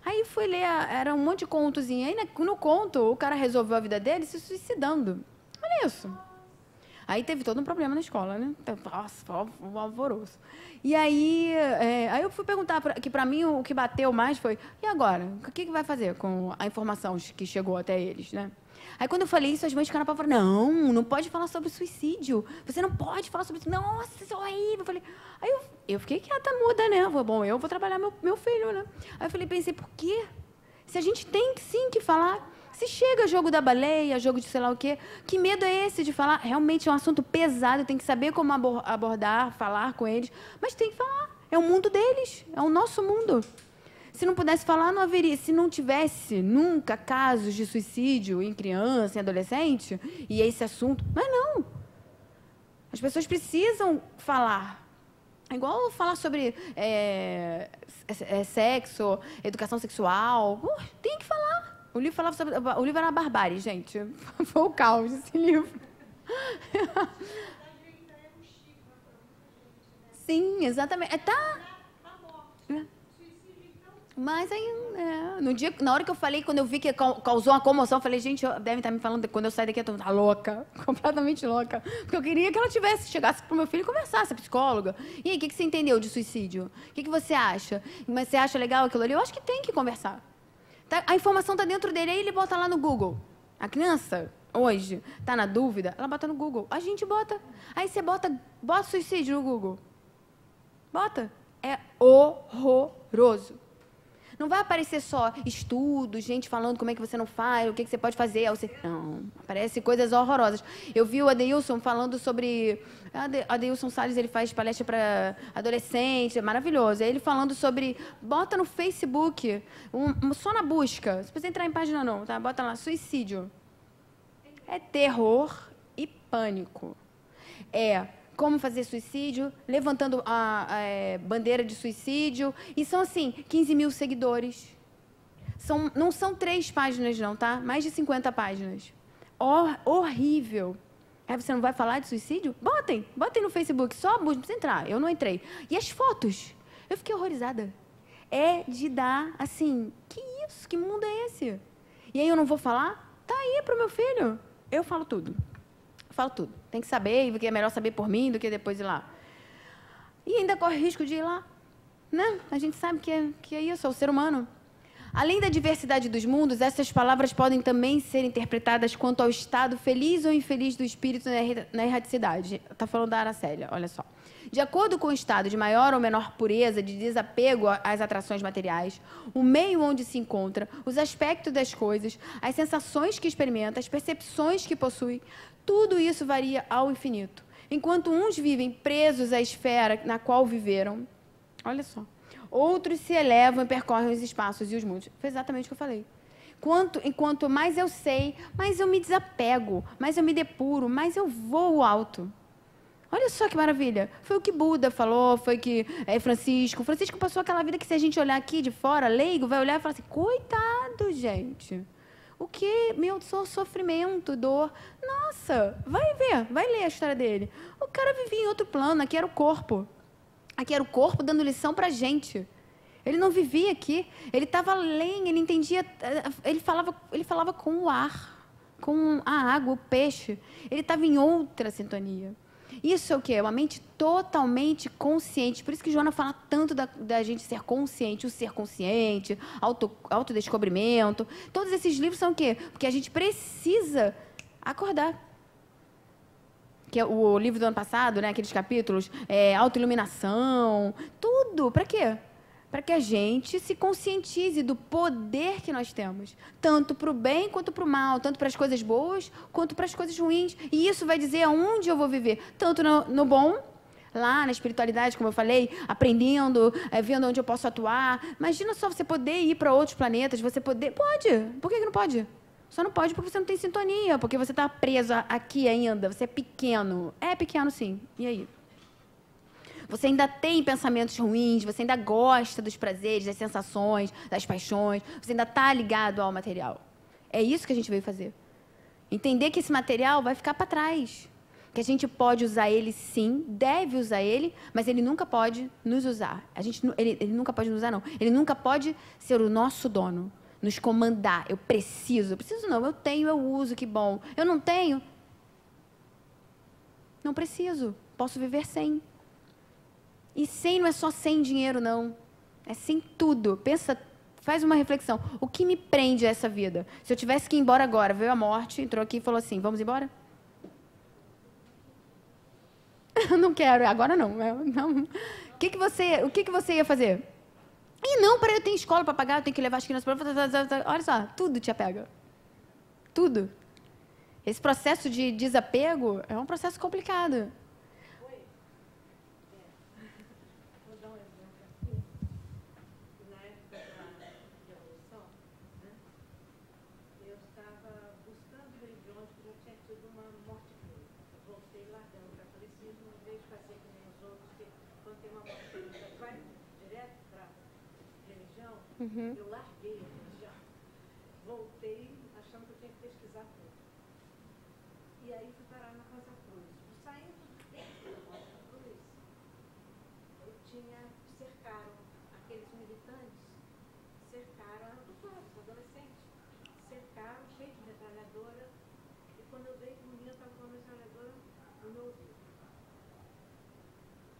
Aí fui ler, era um monte de contozinho. Aí no conto, o cara resolveu a vida dele se suicidando. Olha isso. Aí teve todo um problema na escola, né? Nossa, um alvoroço. E aí eu fui perguntar, que para mim o que bateu mais foi, e agora? O que vai fazer com a informação que chegou até eles, né? Aí quando eu falei isso, as mães ficaram para fora, não pode falar sobre suicídio. Você não pode falar sobre isso. Nossa, isso é horrível. Eu falei, aí eu fiquei quieta, muda, né? Bom, eu vou trabalhar meu filho, né? Aí eu falei, pensei, por quê? Se a gente tem sim que falar, se chega jogo da baleia, jogo de sei lá o quê, que medo é esse de falar? Realmente é um assunto pesado, tem que saber como abordar, falar com eles, mas tem que falar. É o mundo deles, é o nosso mundo. Se não pudesse falar, não haveria. Se não tivesse nunca casos de suicídio em criança, em adolescente, e esse assunto... Mas não. As pessoas precisam falar. É igual falar sobre sexo, educação sexual. Tem que falar. O livro era a barbárie, gente. Foi o caos esse livro. Sim, exatamente. Mas aí, no dia, na hora que eu falei, quando eu vi que causou uma comoção, eu falei, gente, devem estar me falando, quando eu sair daqui, eu tô louca, completamente louca. Porque eu queria que ela chegasse pro meu filho e conversasse, a psicóloga. E aí, o que você entendeu de suicídio? O que você acha? Mas você acha legal aquilo ali? Eu acho que tem que conversar. Tá? A informação tá dentro dele, aí ele bota lá no Google. A criança, hoje, tá na dúvida, ela bota no Google. A gente bota. Aí você bota suicídio no Google. Bota. É horroroso. Não vai aparecer só estudos, gente falando como é que você não faz, o que você pode fazer. Não, aparece coisas horrorosas. Eu vi o Adeilson falando sobre... Adeilson Salles, ele faz palestra para adolescente, é maravilhoso. Ele falando sobre... Bota no Facebook, só na busca. Se você entrar em página não, tá? Bota lá, suicídio. É terror e pânico. Como fazer suicídio, levantando a bandeira de suicídio. E são, assim, 15 mil seguidores. Não são 3 páginas, não, tá? Mais de 50 páginas. Horrível. Aí você não vai falar de suicídio? Botem no Facebook, só busca, não precisa entrar. Eu não entrei. E as fotos? Eu fiquei horrorizada. É de dar, assim, que isso? Que mundo é esse? E aí eu não vou falar? Tá aí pro meu filho. Eu falo tudo. Falo tudo. Tem que saber, porque é melhor saber por mim do que depois ir lá. E ainda corre risco de ir lá. Né? A gente sabe que é isso, é o ser humano. Além da diversidade dos mundos, essas palavras podem também ser interpretadas quanto ao estado feliz ou infeliz do espírito na erraticidade. Está falando da Aracélia, olha só. De acordo com o estado de maior ou menor pureza, de desapego às atrações materiais, o meio onde se encontra, os aspectos das coisas, as sensações que experimenta, as percepções que possui, tudo isso varia ao infinito. Enquanto uns vivem presos à esfera na qual viveram, olha só, outros se elevam e percorrem os espaços e os mundos. Foi exatamente o que eu falei. Enquanto mais eu sei, mais eu me desapego, mais eu me depuro, mais eu vou alto. Olha só que maravilha. Foi o que Buda falou, foi o que Francisco passou aquela vida que, se a gente olhar aqui de fora, leigo, vai olhar e falar assim, coitado, gente. O que? Meu sofrimento, dor. Nossa, vai ver, vai ler a história dele. O cara vivia em outro plano, aqui era o corpo. Aqui era o corpo dando lição pra gente. Ele não vivia aqui, ele estava além, ele entendia, ele falava com o ar, com a água, o peixe. Ele estava em outra sintonia. Isso é o quê? É uma mente totalmente consciente. Por isso que Joana fala tanto da gente ser consciente, o ser consciente, autodescobrimento. Todos esses livros são o quê? Porque a gente precisa acordar. Que é o livro do ano passado, né? Aqueles capítulos, autoiluminação, tudo. Para quê? Para que a gente se conscientize do poder que nós temos, tanto para o bem quanto para o mal, tanto para as coisas boas quanto para as coisas ruins. E isso vai dizer aonde eu vou viver, tanto no bom, lá na espiritualidade, como eu falei, aprendendo, vendo onde eu posso atuar. Imagina só você poder ir para outros planetas, você poder... Pode! Por que não pode? Só não pode porque você não tem sintonia, porque você está preso aqui ainda, você é pequeno. É pequeno, sim. E aí? Você ainda tem pensamentos ruins, você ainda gosta dos prazeres, das sensações, das paixões, você ainda está ligado ao material. É isso que a gente veio fazer. Entender que esse material vai ficar para trás. Que a gente pode usar ele, sim, deve usar ele, mas ele nunca pode nos usar. Ele nunca pode nos usar, não. Ele nunca pode ser o nosso dono, nos comandar. Eu preciso não, eu tenho, eu uso, que bom. Eu não tenho, não preciso, posso viver sem. E sem não é só sem dinheiro, não. É sem tudo. Pensa, faz uma reflexão. O que me prende a essa vida? Se eu tivesse que ir embora agora, veio a morte, entrou aqui e falou assim, vamos embora? Não quero, agora não. Não. O que você ia fazer? E não, eu tenho escola para pagar, eu tenho que levar as crianças para... Olha só, tudo te apega. Tudo. Esse processo de desapego é um processo complicado. Uhum. Eu larguei a religião, voltei achando que eu tinha que pesquisar tudo. E aí fui parar na Rosa Cruz. Saindo dentro da Rosa Cruz, cercaram aqueles militantes no meu ouvido.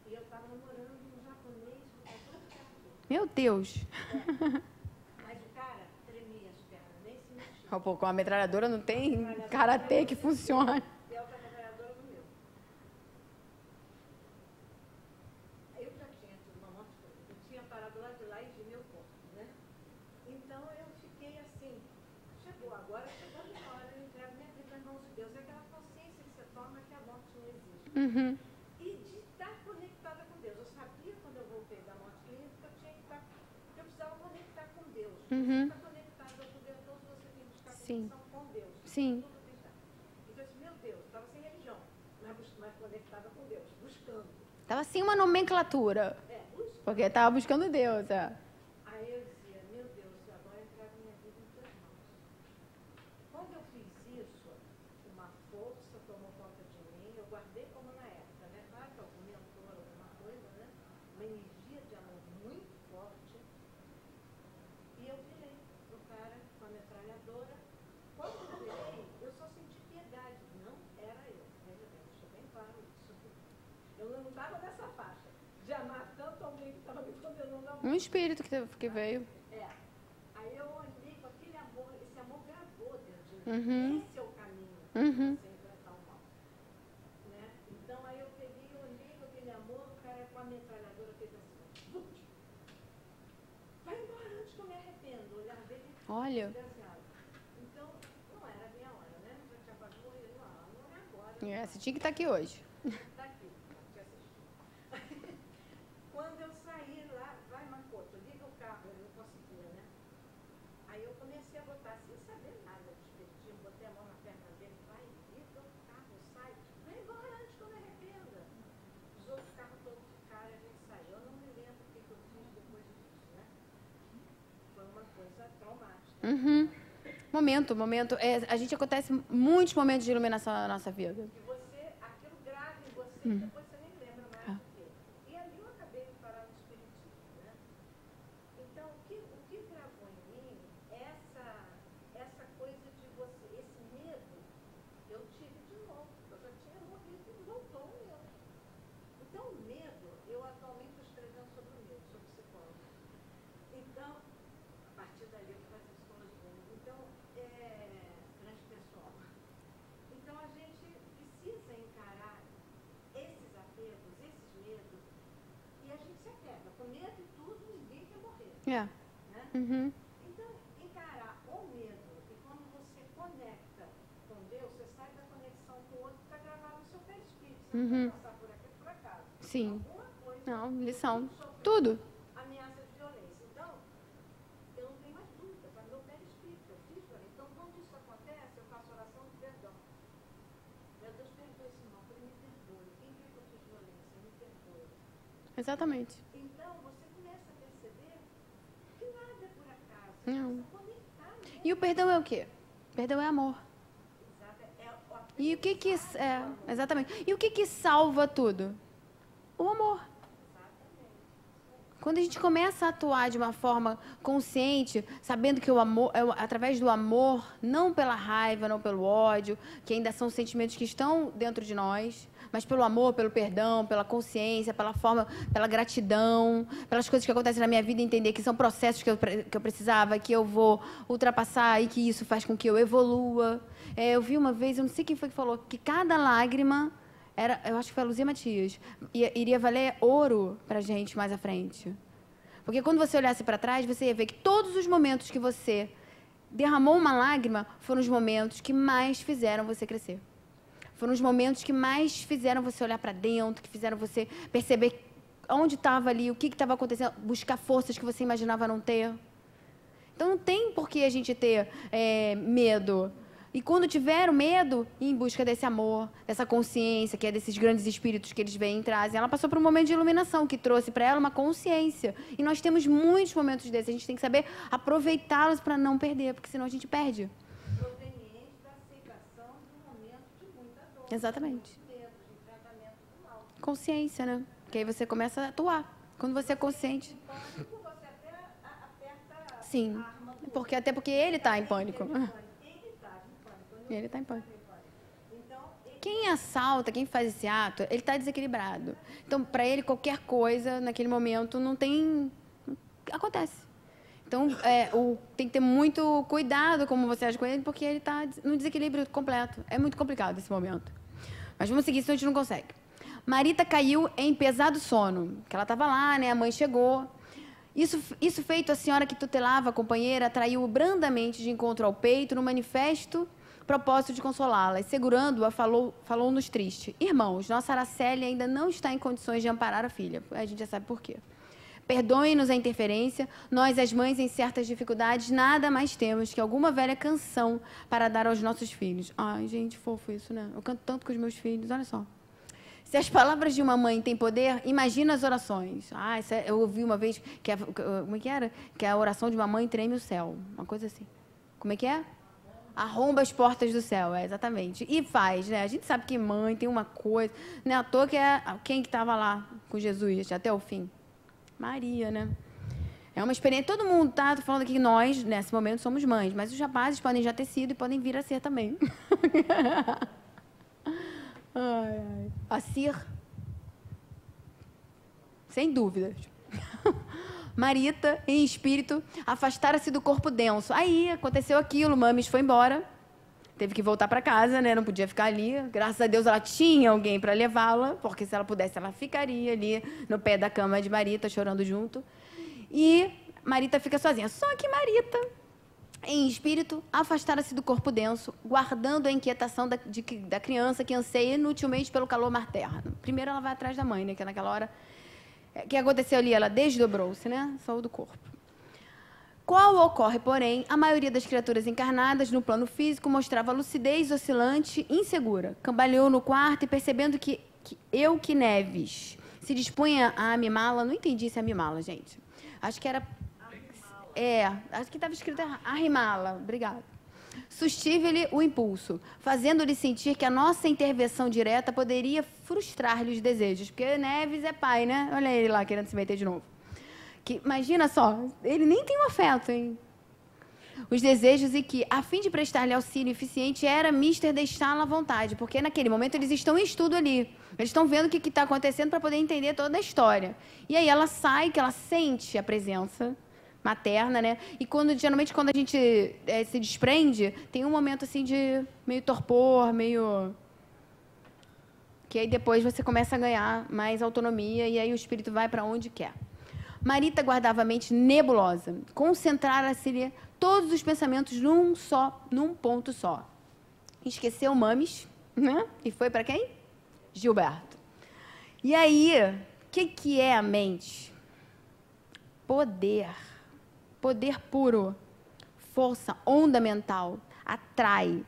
E eu estava namorando um japonês que está todo perto. Meu Deus. Mas o cara tremia as pernas, nem se mexia. Pô, com a metralhadora não tem karatê que funcione. E a outra metralhadora do meu. Eu já tinha tido uma morte, eu tinha parado lá de lá e vi meu corpo, né? Então eu fiquei assim, chegou a minha hora, eu entrego minha vida nas mãos de Deus. É aquela consciência que você toma que a morte não existe. Uhum. E de estar conectada com Deus. Eu sabia quando eu voltei da morte clínica que eu tinha que estar, que eu precisava conectar com Deus. Uhum. Você está conectado ao poder todo, você tem que buscar Sim. conexão com Deus. Sim. Tudo tem que estar. Então eu disse, meu Deus, estava sem religião, mas conectada com Deus, buscando. Tava assim uma nomenclatura. Buscando. Porque tava buscando Deus, é. Aí eu dizia, meu Deus, agora eu trago minha vida em tuas mãos. Quando eu fiz isso, uma força tomou conta de mim, eu guardei como na época, né? Claro que algum mentor, alguma coisa, né? Uma energia de amor muito forte. E eu virei pro cara com a metralhadora. Quando eu virei, eu só senti piedade. Não era eu. Veja bem, deixou bem claro isso. Eu não estava nessa faixa de amar tanto alguém que estava me condenando a morte. Um espírito que veio. Aí eu olhei com aquele amor, esse amor gravou dentro de mim. Uhum. Esse é o caminho Uhum. para você enfrentar o mal. Né? Então aí eu peguei, olhei com aquele amor, o cara com a metralhadora fez assim, "Vut! Vai embora antes que eu me arrependo." O olhar dele Olha. desgraçado. Então, não era a minha hora, né? Já tinha quase morrido, não é agora. É, você tinha que estar aqui hoje. Tá aqui, te assisti. Quando eu saí lá, vai Makoto, liga o carro, eu não conseguia, né? Aí eu comecei a botar, sem saber nada do espiritismo, botei a mão na perna dele, vai, liga o carro, sai, vai embora antes que eu me arrependa. Os outros carros todos ficaram, a gente saiu. Eu não me lembro o que eu fiz depois disso, né? Foi uma coisa traumática. Uhum. Momento. É, a gente acontece muitos momentos de iluminação na nossa vida. Que você, aquilo grave em você, depois você nem lembra mais do que. E ali eu acabei de parar no espiritismo, né? Então, o que gravou em mim, essa coisa de você, esse medo, eu tive de novo. Eu já tinha morrido e voltou o medo. Então, o medo, eu atualmente estou escrevendo sobre o medo, sou psicóloga. Então, a partir dali eu faço psicologia. Então, transpessoal. Então, a gente precisa encarar esses apegos, esses medos, e a gente se apega. Com medo e tudo, ninguém quer morrer. É. Né? Uhum. Então, encarar o medo, e quando você conecta com Deus, você sai da conexão com o outro que está gravado no seu perispírito. Você não vai passar por aqui por acaso. Sim. Alguma coisa. Não, lição. Sofreu Tudo. ameaça de violência. Então, eu não tenho mais dúvida, está no meu perispírito, eu fiz violência. Então, quando isso acontece, eu faço oração de perdão. Meu Deus, perdoe esse irmão, ele me perdoe. Quem viu que eu fiz violência, me perdoe. Exatamente. Então, você começa a perceber que nada é por acaso. Não. Você conectar mesmo. E o perdão é o quê? Perdão é amor. Exato, E o que exatamente. E o que salva tudo? O amor. Quando a gente começa a atuar de uma forma consciente, sabendo que o amor é através do amor, não pela raiva, não pelo ódio, que ainda são sentimentos que estão dentro de nós, mas pelo amor, pelo perdão, pela consciência, pela forma, pela gratidão, pelas coisas que acontecem na minha vida, entender que são processos que eu precisava, que eu vou ultrapassar e que isso faz com que eu evolua. Eu vi uma vez, eu não sei quem foi que falou, que cada lágrima eu acho que foi a Luzia Matias, iria valer ouro pra gente mais à frente. Porque quando você olhasse para trás, você ia ver que todos os momentos que você derramou uma lágrima foram os momentos que mais fizeram você crescer. Foram os momentos que mais fizeram você olhar para dentro, que fizeram você perceber onde estava ali, o que estava acontecendo, buscar forças que você imaginava não ter. Então, não tem por que a gente ter medo. E quando tiver o medo, ir em busca desse amor, dessa consciência, que é desses grandes espíritos que eles vêm e trazem. Ela passou por um momento de iluminação, que trouxe para ela uma consciência. E nós temos muitos momentos desses. A gente tem que saber aproveitá-los para não perder, porque senão a gente perde. Proveniente da aceitação de um momento de muita dor. Exatamente. De medo, de enfrentamento do mal. Consciência, né? Que aí você começa a atuar. Quando você é consciente. Em pânico, você até aperta Sim. a arma do Porque, até porque ele está em pânico. Ele está em pânico. Ele está em pânico. Então, quem assalta, quem faz esse ato, ele está desequilibrado. Então, para ele, qualquer coisa, naquele momento, não tem... Acontece. Então, tem que ter muito cuidado como você age com ele, porque ele está no desequilíbrio completo. É muito complicado esse momento. Mas vamos seguir, senão a gente não consegue. Marita caiu em pesado sono, que ela estava lá, né? A mãe chegou. Isso feito, a senhora que tutelava a companheira atraiu-o brandamente de encontro ao peito, no manifesto propósito de consolá-la. E, segurando-a, falou-nos triste. Irmãos, nossa Aracélia ainda não está em condições de amparar a filha. A gente já sabe por quê. Perdoem-nos a interferência, nós, as mães, em certas dificuldades, nada mais temos que alguma velha canção para dar aos nossos filhos. Ai, gente, fofo isso, né? Eu canto tanto com os meus filhos, olha só. Se as palavras de uma mãe têm poder, imagina as orações. Eu ouvi uma vez, como é que era? Que a oração de uma mãe treme o céu, uma coisa assim. Como é que é? Arromba as portas do céu, exatamente. E faz, né? A gente sabe que mãe tem uma coisa, não é à toa que quem que estava lá com Jesus até o fim? Maria, né? É uma experiência, todo mundo tá falando aqui que nós, nesse momento, somos mães, mas os rapazes podem já ter sido e podem vir a ser também. A Cir, sem dúvidas. Marita, em espírito, afastara-se do corpo denso. Aí aconteceu aquilo, Mames foi embora, teve que voltar para casa, né? Não podia ficar ali. Graças a Deus ela tinha alguém para levá-la, porque se ela pudesse, ela ficaria ali no pé da cama de Marita, chorando junto. E Marita fica sozinha. Só que Marita, em espírito, afastara-se do corpo denso, guardando a inquietação da criança que anseia inutilmente pelo calor materno. Primeiro ela vai atrás da mãe, né? Que naquela hora... O que aconteceu ali? Ela desdobrou-se, né? Saiu do corpo. Qual ocorre, porém, a maioria das criaturas encarnadas no plano físico mostrava lucidez oscilante, insegura. Cambaleou no quarto e, percebendo que Neves se dispunha a mimá-la, não entendi se é mimá-la, gente. Acho que era... acho que estava escrito arrimá-la. Obrigada. Sustive-lhe o impulso, fazendo-lhe sentir que a nossa intervenção direta poderia frustrar-lhe os desejos. Porque Neves é pai, né? Olha ele lá querendo se meter de novo. Imagina só, ele nem tem um afeto, hein? Os desejos e que, a fim de prestar-lhe auxílio eficiente, era mister deixá-la à vontade, porque naquele momento eles estão em estudo ali. Eles estão vendo o que está acontecendo para poder entender toda a história. E aí ela sai, que ela sente a presença materna, né? E geralmente quando a gente se desprende, tem um momento assim de meio torpor, meio... Que aí depois você começa a ganhar mais autonomia e aí o espírito vai para onde quer. Marita guardava a mente nebulosa, concentrara-se todos os pensamentos num ponto só. Esqueceu Mames, né? E foi para quem? Gilberto. E aí, o que é a mente? Poder. Poder puro. Força, onda mental. Atrai.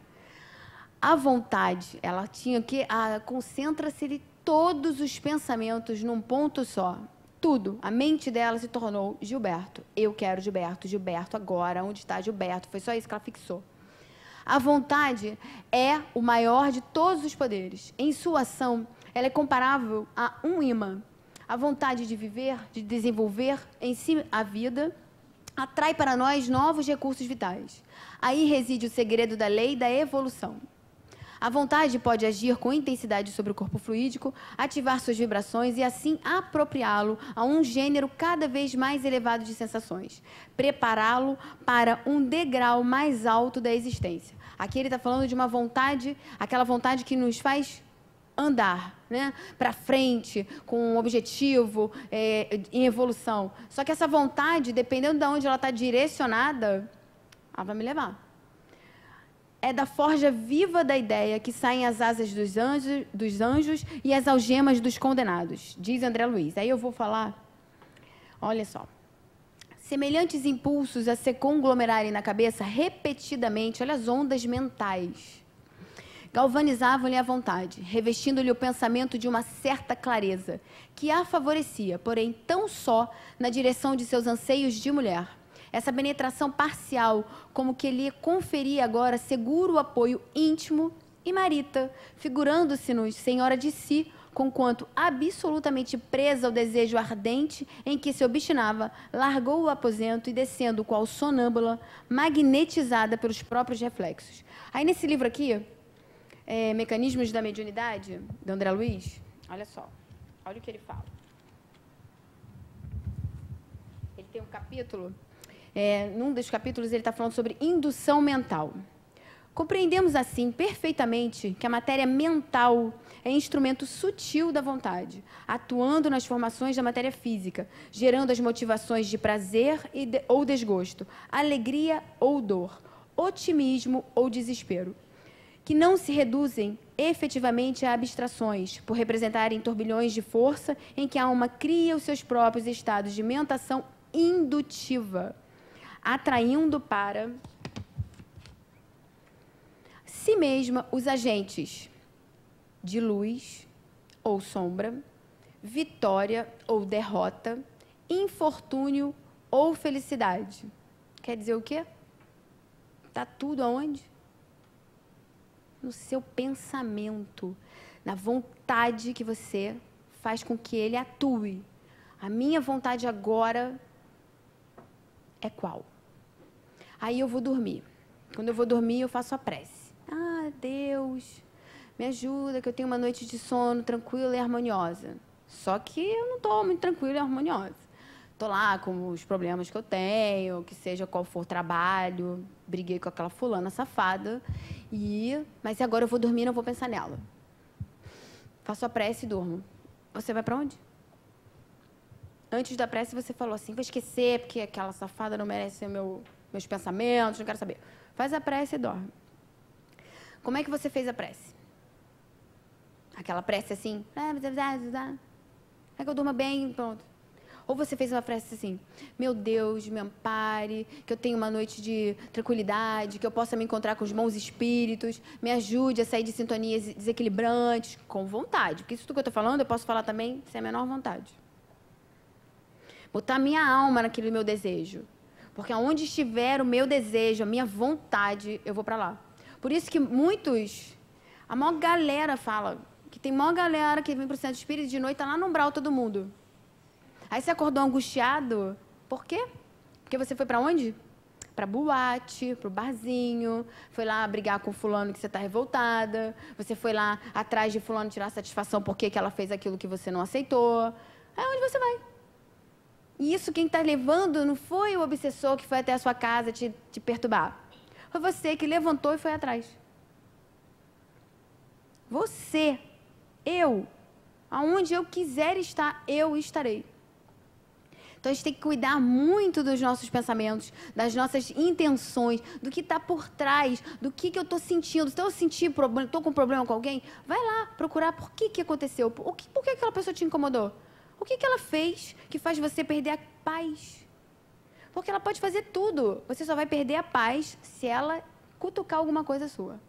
A vontade, ela tinha que... Concentra-se todos os pensamentos num ponto só. Tudo. A mente dela se tornou Gilberto. Eu quero Gilberto. Gilberto agora. Onde está Gilberto? Foi só isso que ela fixou. A vontade é o maior de todos os poderes. Em sua ação, ela é comparável a um imã. A vontade de viver, de desenvolver em si a vida, atrai para nós novos recursos vitais. Aí reside o segredo da lei da evolução. A vontade pode agir com intensidade sobre o corpo fluídico, ativar suas vibrações e, assim, apropriá-lo a um gênero cada vez mais elevado de sensações, prepará-lo para um degrau mais alto da existência. Aqui ele está falando de uma vontade, aquela vontade que nos faz andar, né, para frente, com um objetivo em evolução. Só que essa vontade, dependendo de onde ela está direcionada, ela vai me levar. É da forja viva da ideia que saem as asas dos anjos e as algemas dos condenados, diz André Luiz. Aí eu vou falar, olha só. Semelhantes impulsos a se conglomerarem na cabeça repetidamente, olha as ondas mentais, galvanizavam-lhe a vontade, revestindo-lhe o pensamento de uma certa clareza, que a favorecia, porém tão só na direção de seus anseios de mulher. Essa penetração parcial, como que lhe conferia agora seguro apoio íntimo, e Marita, figurando-se-nos senhora de si, conquanto absolutamente presa ao desejo ardente em que se obstinava, largou o aposento e, descendo qual sonâmbula, magnetizada pelos próprios reflexos. Aí nesse livro aqui, Mecanismos da Mediunidade, do André Luiz, olha só, olha o que ele fala. Ele tem um capítulo, num dos capítulos ele está falando sobre indução mental. Compreendemos assim perfeitamente que a matéria mental é instrumento sutil da vontade, atuando nas formações da matéria física, gerando as motivações de prazer ou desgosto, alegria ou dor, otimismo ou desespero, que não se reduzem efetivamente a abstrações, por representarem turbilhões de força em que a alma cria os seus próprios estados de mentação indutiva, atraindo para si mesma os agentes de luz ou sombra, vitória ou derrota, infortúnio ou felicidade. Quer dizer o quê? Está tudo aonde? No seu pensamento, na vontade que você faz com que ele atue. A minha vontade agora é qual? Aí eu vou dormir. Quando eu vou dormir, eu faço a prece. Ah, Deus, me ajuda, que eu tenho uma noite de sono tranquila e harmoniosa. Só que eu não estou muito tranquila e harmoniosa. Estou lá com os problemas que eu tenho, que seja qual for o trabalho, briguei com aquela fulana safada, mas agora eu vou dormir e não vou pensar nela. Faço a prece e durmo. Você vai para onde? Antes da prece você falou assim, vou esquecer, porque aquela safada não merece meus pensamentos, não quero saber. Faz a prece e dorme. Como é que você fez a prece? Aquela prece assim, é que eu durma bem, pronto. Ou você fez uma prece assim, meu Deus, me ampare, que eu tenha uma noite de tranquilidade, que eu possa me encontrar com os bons espíritos, me ajude a sair de sintonias desequilibrantes, com vontade. Porque isso tudo que eu estou falando, eu posso falar também sem a menor vontade. Botar minha alma naquele meu desejo. Porque aonde estiver o meu desejo, a minha vontade, eu vou para lá. Por isso que a maior galera fala, que tem maior galera que vem para o centro espírita de noite, está lá no umbral todo mundo. Aí você acordou angustiado, por quê? Porque você foi para onde? Para boate, para o barzinho, foi lá brigar com fulano que você está revoltada, você foi lá atrás de fulano tirar satisfação porque que ela fez aquilo que você não aceitou. É onde você vai. E isso quem está levando não foi o obsessor que foi até a sua casa te perturbar. Foi você que levantou e foi atrás. Você, eu, aonde eu quiser estar, eu estarei. Então, a gente tem que cuidar muito dos nossos pensamentos, das nossas intenções, do que está por trás, do que eu estou sentindo. Se eu sentir problema, estou com problema com alguém, vai lá procurar por que aconteceu, por que aquela pessoa te incomodou. O que ela fez que faz você perder a paz? Porque ela pode fazer tudo. Você só vai perder a paz se ela cutucar alguma coisa sua.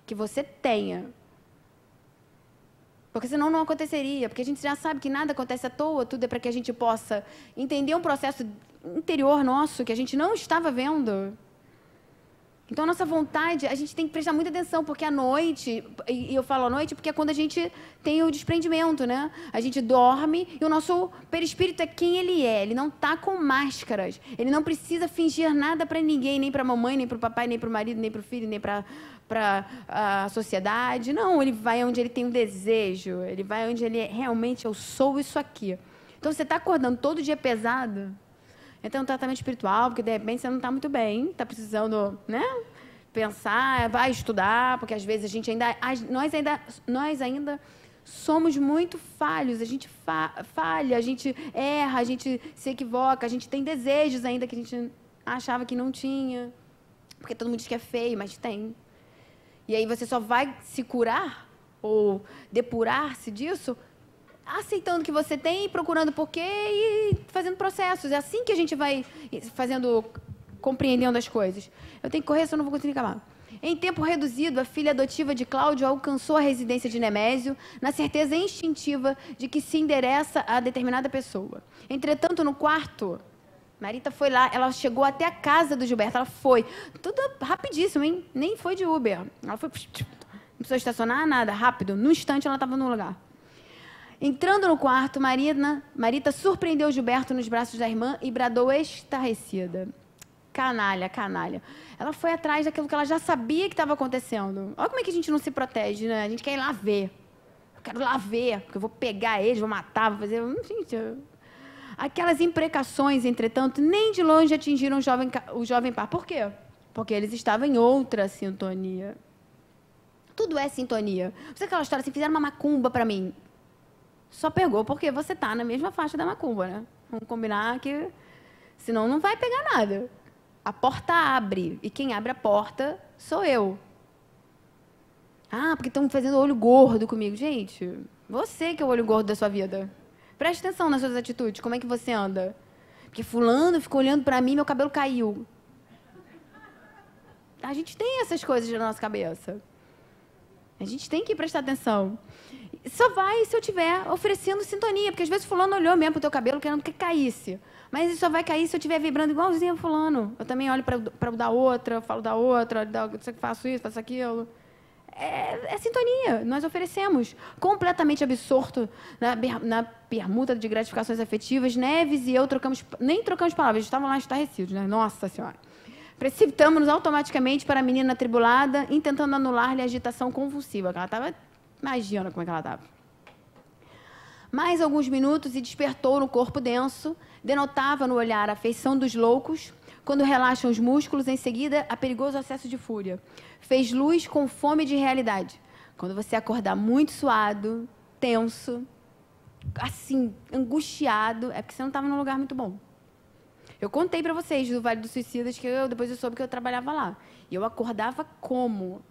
Que você tenha. Porque senão não aconteceria. Porque a gente já sabe que nada acontece à toa. Tudo é para que a gente possa entender um processo interior nosso que a gente não estava vendo. Então, a nossa vontade, a gente tem que prestar muita atenção, porque à noite, e eu falo à noite porque é quando a gente tem o desprendimento, né? A gente dorme e o nosso perispírito é quem ele é. Ele não está com máscaras. Ele não precisa fingir nada para ninguém, nem para a mamãe, nem para o papai, nem para o marido, nem para o filho, nem para a sociedade. Não, ele vai onde ele tem um desejo. Ele vai onde ele realmente, eu sou isso aqui. Então, você está acordando todo dia pesado. Então, um tratamento espiritual, porque de repente você não está muito bem, está precisando, né, pensar, vai estudar, porque às vezes a gente nós ainda somos muito falhos, a gente falha, a gente erra, a gente se equivoca, a gente tem desejos ainda que a gente achava que não tinha, porque todo mundo diz que é feio, mas tem. E aí você só vai se curar ou depurar-se disso aceitando o que você tem, procurando porquê e fazendo processos. É assim que a gente vai compreendendo as coisas. Eu tenho que correr, senão não vou conseguir acabar. Em tempo reduzido, a filha adotiva de Cláudio alcançou a residência de Nemésio, na certeza instintiva de que se endereça a determinada pessoa. Entretanto, no quarto, Marita foi lá, ela chegou até a casa do Gilberto, ela foi. Tudo rapidíssimo, hein? Nem foi de Uber. Ela foi, não precisou estacionar, nada, rápido. No instante, ela estava no lugar. Entrando no quarto, Marita surpreendeu Gilberto nos braços da irmã e bradou estarrecida. Canalha, canalha. Ela foi atrás daquilo que ela já sabia que estava acontecendo. Olha como é que a gente não se protege, né? A gente quer ir lá ver. Eu quero ir lá ver, porque eu vou pegar eles, vou matar, vou fazer... Gente, aquelas imprecações, entretanto, nem de longe atingiram o jovem par. Por quê? Porque eles estavam em outra sintonia. Tudo é sintonia. Você aquela história assim, fizeram uma macumba para mim. Só pegou porque você está na mesma faixa da macumba, né? Vamos combinar que... Senão não vai pegar nada. A porta abre. E quem abre a porta sou eu. Ah, porque estão fazendo olho gordo comigo. Gente, você que é o olho gordo da sua vida. Preste atenção nas suas atitudes. Como é que você anda? Porque fulano ficou olhando para mim, meu cabelo caiu. A gente tem essas coisas na nossa cabeça. A gente tem que prestar atenção. Só vai se eu estiver oferecendo sintonia. Porque às vezes fulano olhou mesmo para o teu cabelo querendo que caísse. Mas isso só vai cair se eu estiver vibrando igualzinho a fulano. Eu também olho para o da outra, falo da outra, faço isso, faço aquilo. É sintonia. Nós oferecemos. Completamente absorto na permuta de gratificações afetivas, Neves e eu nem trocamos palavras, estavam lá estarrecidos, né? Nossa Senhora. Precipitamos-nos automaticamente para a menina atribulada, intentando anular-lhe a agitação convulsiva. Ela estava... Imagina como é que ela estava. Mais alguns minutos e despertou no corpo denso, denotava no olhar a afeição dos loucos, quando relaxam os músculos, em seguida, a perigoso acesso de fúria. Fez luz com fome de realidade. Quando você acordar muito suado, tenso, assim, angustiado, é porque você não estava num lugar muito bom. Eu contei para vocês do Vale dos Suicidas, que depois eu soube que eu trabalhava lá. E eu acordava como?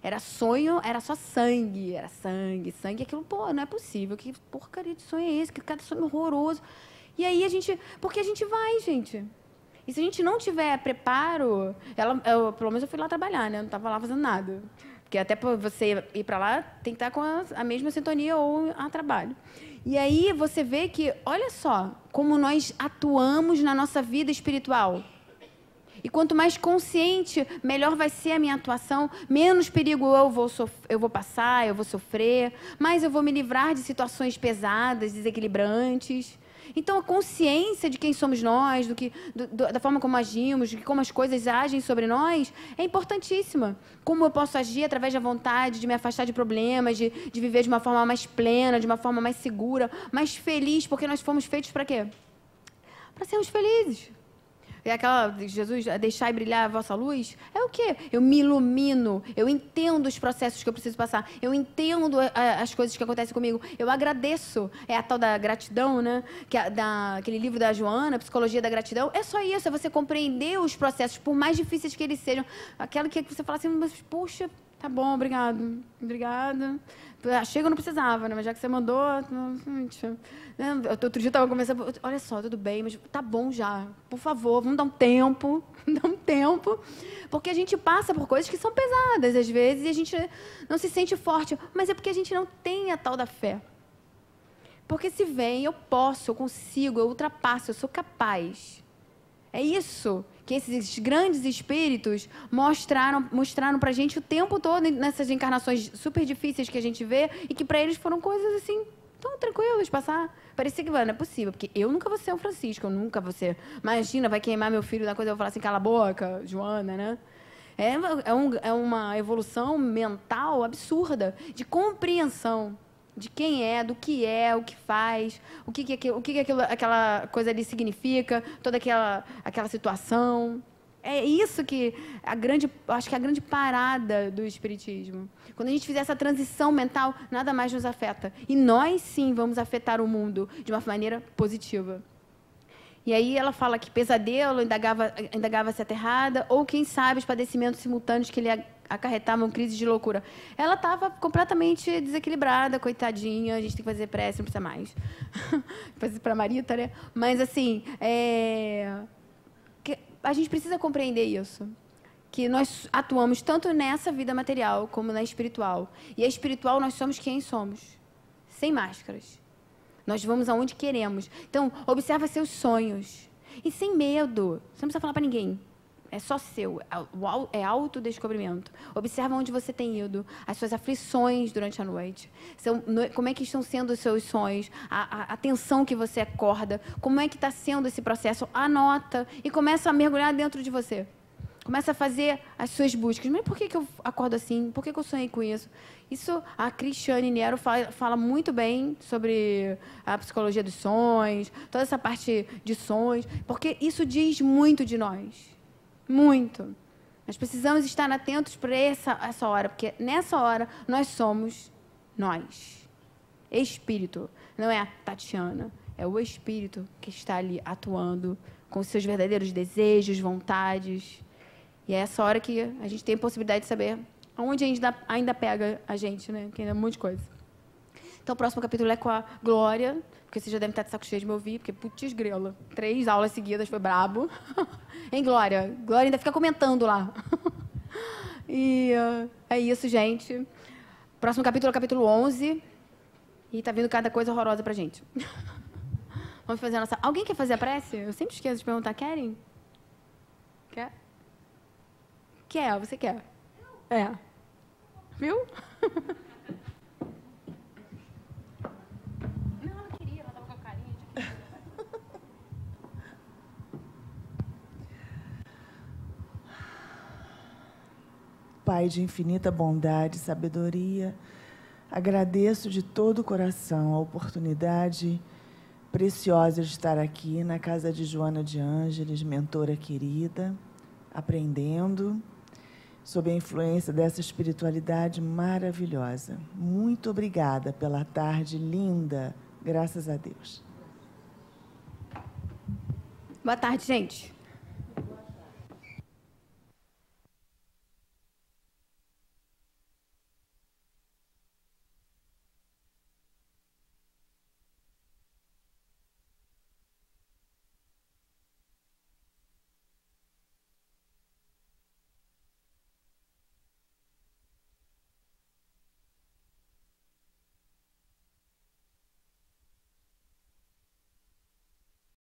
Era sonho, era só sangue. Era sangue, sangue. Aquilo, pô, não é possível. Que porcaria de sonho é esse? Que cada sonho horroroso. E aí porque a gente vai, gente. E se a gente não tiver preparo... pelo menos eu fui lá trabalhar, né? Eu não estava lá fazendo nada. Porque até para você ir para lá, tem que estar com a mesma sintonia ou a trabalho. E aí você vê que, olha só, como nós atuamos na nossa vida espiritual. E quanto mais consciente, melhor vai ser a minha atuação, menos perigo eu vou passar, eu vou sofrer, mais eu vou me livrar de situações pesadas, desequilibrantes. Então, a consciência de quem somos nós, da forma como agimos, de como as coisas agem sobre nós, é importantíssima. Como eu posso agir através da vontade de me afastar de problemas, de viver de uma forma mais plena, de uma forma mais segura, mais feliz, porque nós fomos feitos para quê? Para sermos felizes. É aquela, Jesus, deixai brilhar a vossa luz, é o quê? Eu me ilumino, eu entendo os processos que eu preciso passar, eu entendo as coisas que acontecem comigo, eu agradeço. É a tal da gratidão, né? Aquele livro da Joana, Psicologia da Gratidão. É só isso, é você compreender os processos, por mais difíceis que eles sejam. Aquela que você fala assim, mas, puxa, tá bom, obrigado. Obrigada. Chega, eu não precisava, né? Mas já que você mandou... Outro dia eu estava conversando... Olha só, tudo bem, mas tá bom já. Por favor, vamos dar um tempo. Dá um tempo. Porque a gente passa por coisas que são pesadas, às vezes, e a gente não se sente forte. Mas é porque a gente não tem a tal da fé. Porque se vem, eu posso, eu consigo, eu ultrapasso, eu sou capaz. É isso que esses grandes espíritos mostraram para a gente o tempo todo nessas encarnações super difíceis que a gente vê e que para eles foram coisas assim, tão tranquilas de passar. Parecia que não é possível, porque eu nunca vou ser um Francisco, eu nunca vou ser. Imagina, vai queimar meu filho da coisa, eu vou falar assim, cala a boca, Joana, né? É uma evolução mental absurda, de compreensão de quem é, do que é, o que faz, o que aquela coisa ali significa, toda aquela situação. É isso que acho que é a grande parada do espiritismo. Quando a gente fizer essa transição mental, nada mais nos afeta. E nós, sim, vamos afetar o mundo de uma maneira positiva. E aí ela fala que pesadelo, indagava-se aterrada, ou, quem sabe, os padecimentos simultâneos que lhe acarretavam crise de loucura. Ela estava completamente desequilibrada, coitadinha. A gente tem que fazer prece, não precisa mais. Fazer para a Marita, né? Mas, assim, a gente precisa compreender isso. Que nós atuamos tanto nessa vida material como na espiritual. E a espiritual, nós somos quem somos. Sem máscaras. Nós vamos aonde queremos. Então, observa seus sonhos. E sem medo. Você não precisa falar para ninguém. É só seu. É autodescobrimento. Observa onde você tem ido, as suas aflições durante a noite. Como é que estão sendo os seus sonhos, a tensão que você acorda, como é que está sendo esse processo. Anota e começa a mergulhar dentro de você. Começa a fazer as suas buscas. Mas por que eu acordo assim? Por que eu sonhei com isso? Isso, a Cristiane Niero fala muito bem sobre a psicologia dos sonhos, toda essa parte de sonhos, porque isso diz muito de nós. Muito. Nós precisamos estar atentos para essa hora, porque nessa hora nós somos nós. Espírito. Não é a Tatiana, é o Espírito que está ali atuando com os seus verdadeiros desejos, vontades. E é essa hora que a gente tem a possibilidade de saber aonde ainda pega a gente, né? Que ainda é um monte de coisa. Então, o próximo capítulo é com a Glória, porque você já deve estar de saco cheio de me ouvir, porque, putz, grela. 3 aulas seguidas, foi brabo. Hein, Glória? Glória ainda fica comentando lá. E é isso, gente. Próximo capítulo é o capítulo 11. E tá vindo cada coisa horrorosa pra gente. Vamos fazer a nossa... Alguém quer fazer a prece? Eu sempre esqueço de perguntar. Querem? Quer? Quer? Você quer? É. Viu? Não, ela não queria. Ela tava com a carinha de... Pai de infinita bondade e sabedoria, agradeço de todo o coração a oportunidade preciosa de estar aqui na casa de Joana de Ângeles, mentora querida, aprendendo sob a influência dessa espiritualidade maravilhosa. Muito obrigada pela tarde linda, graças a Deus. Boa tarde, gente.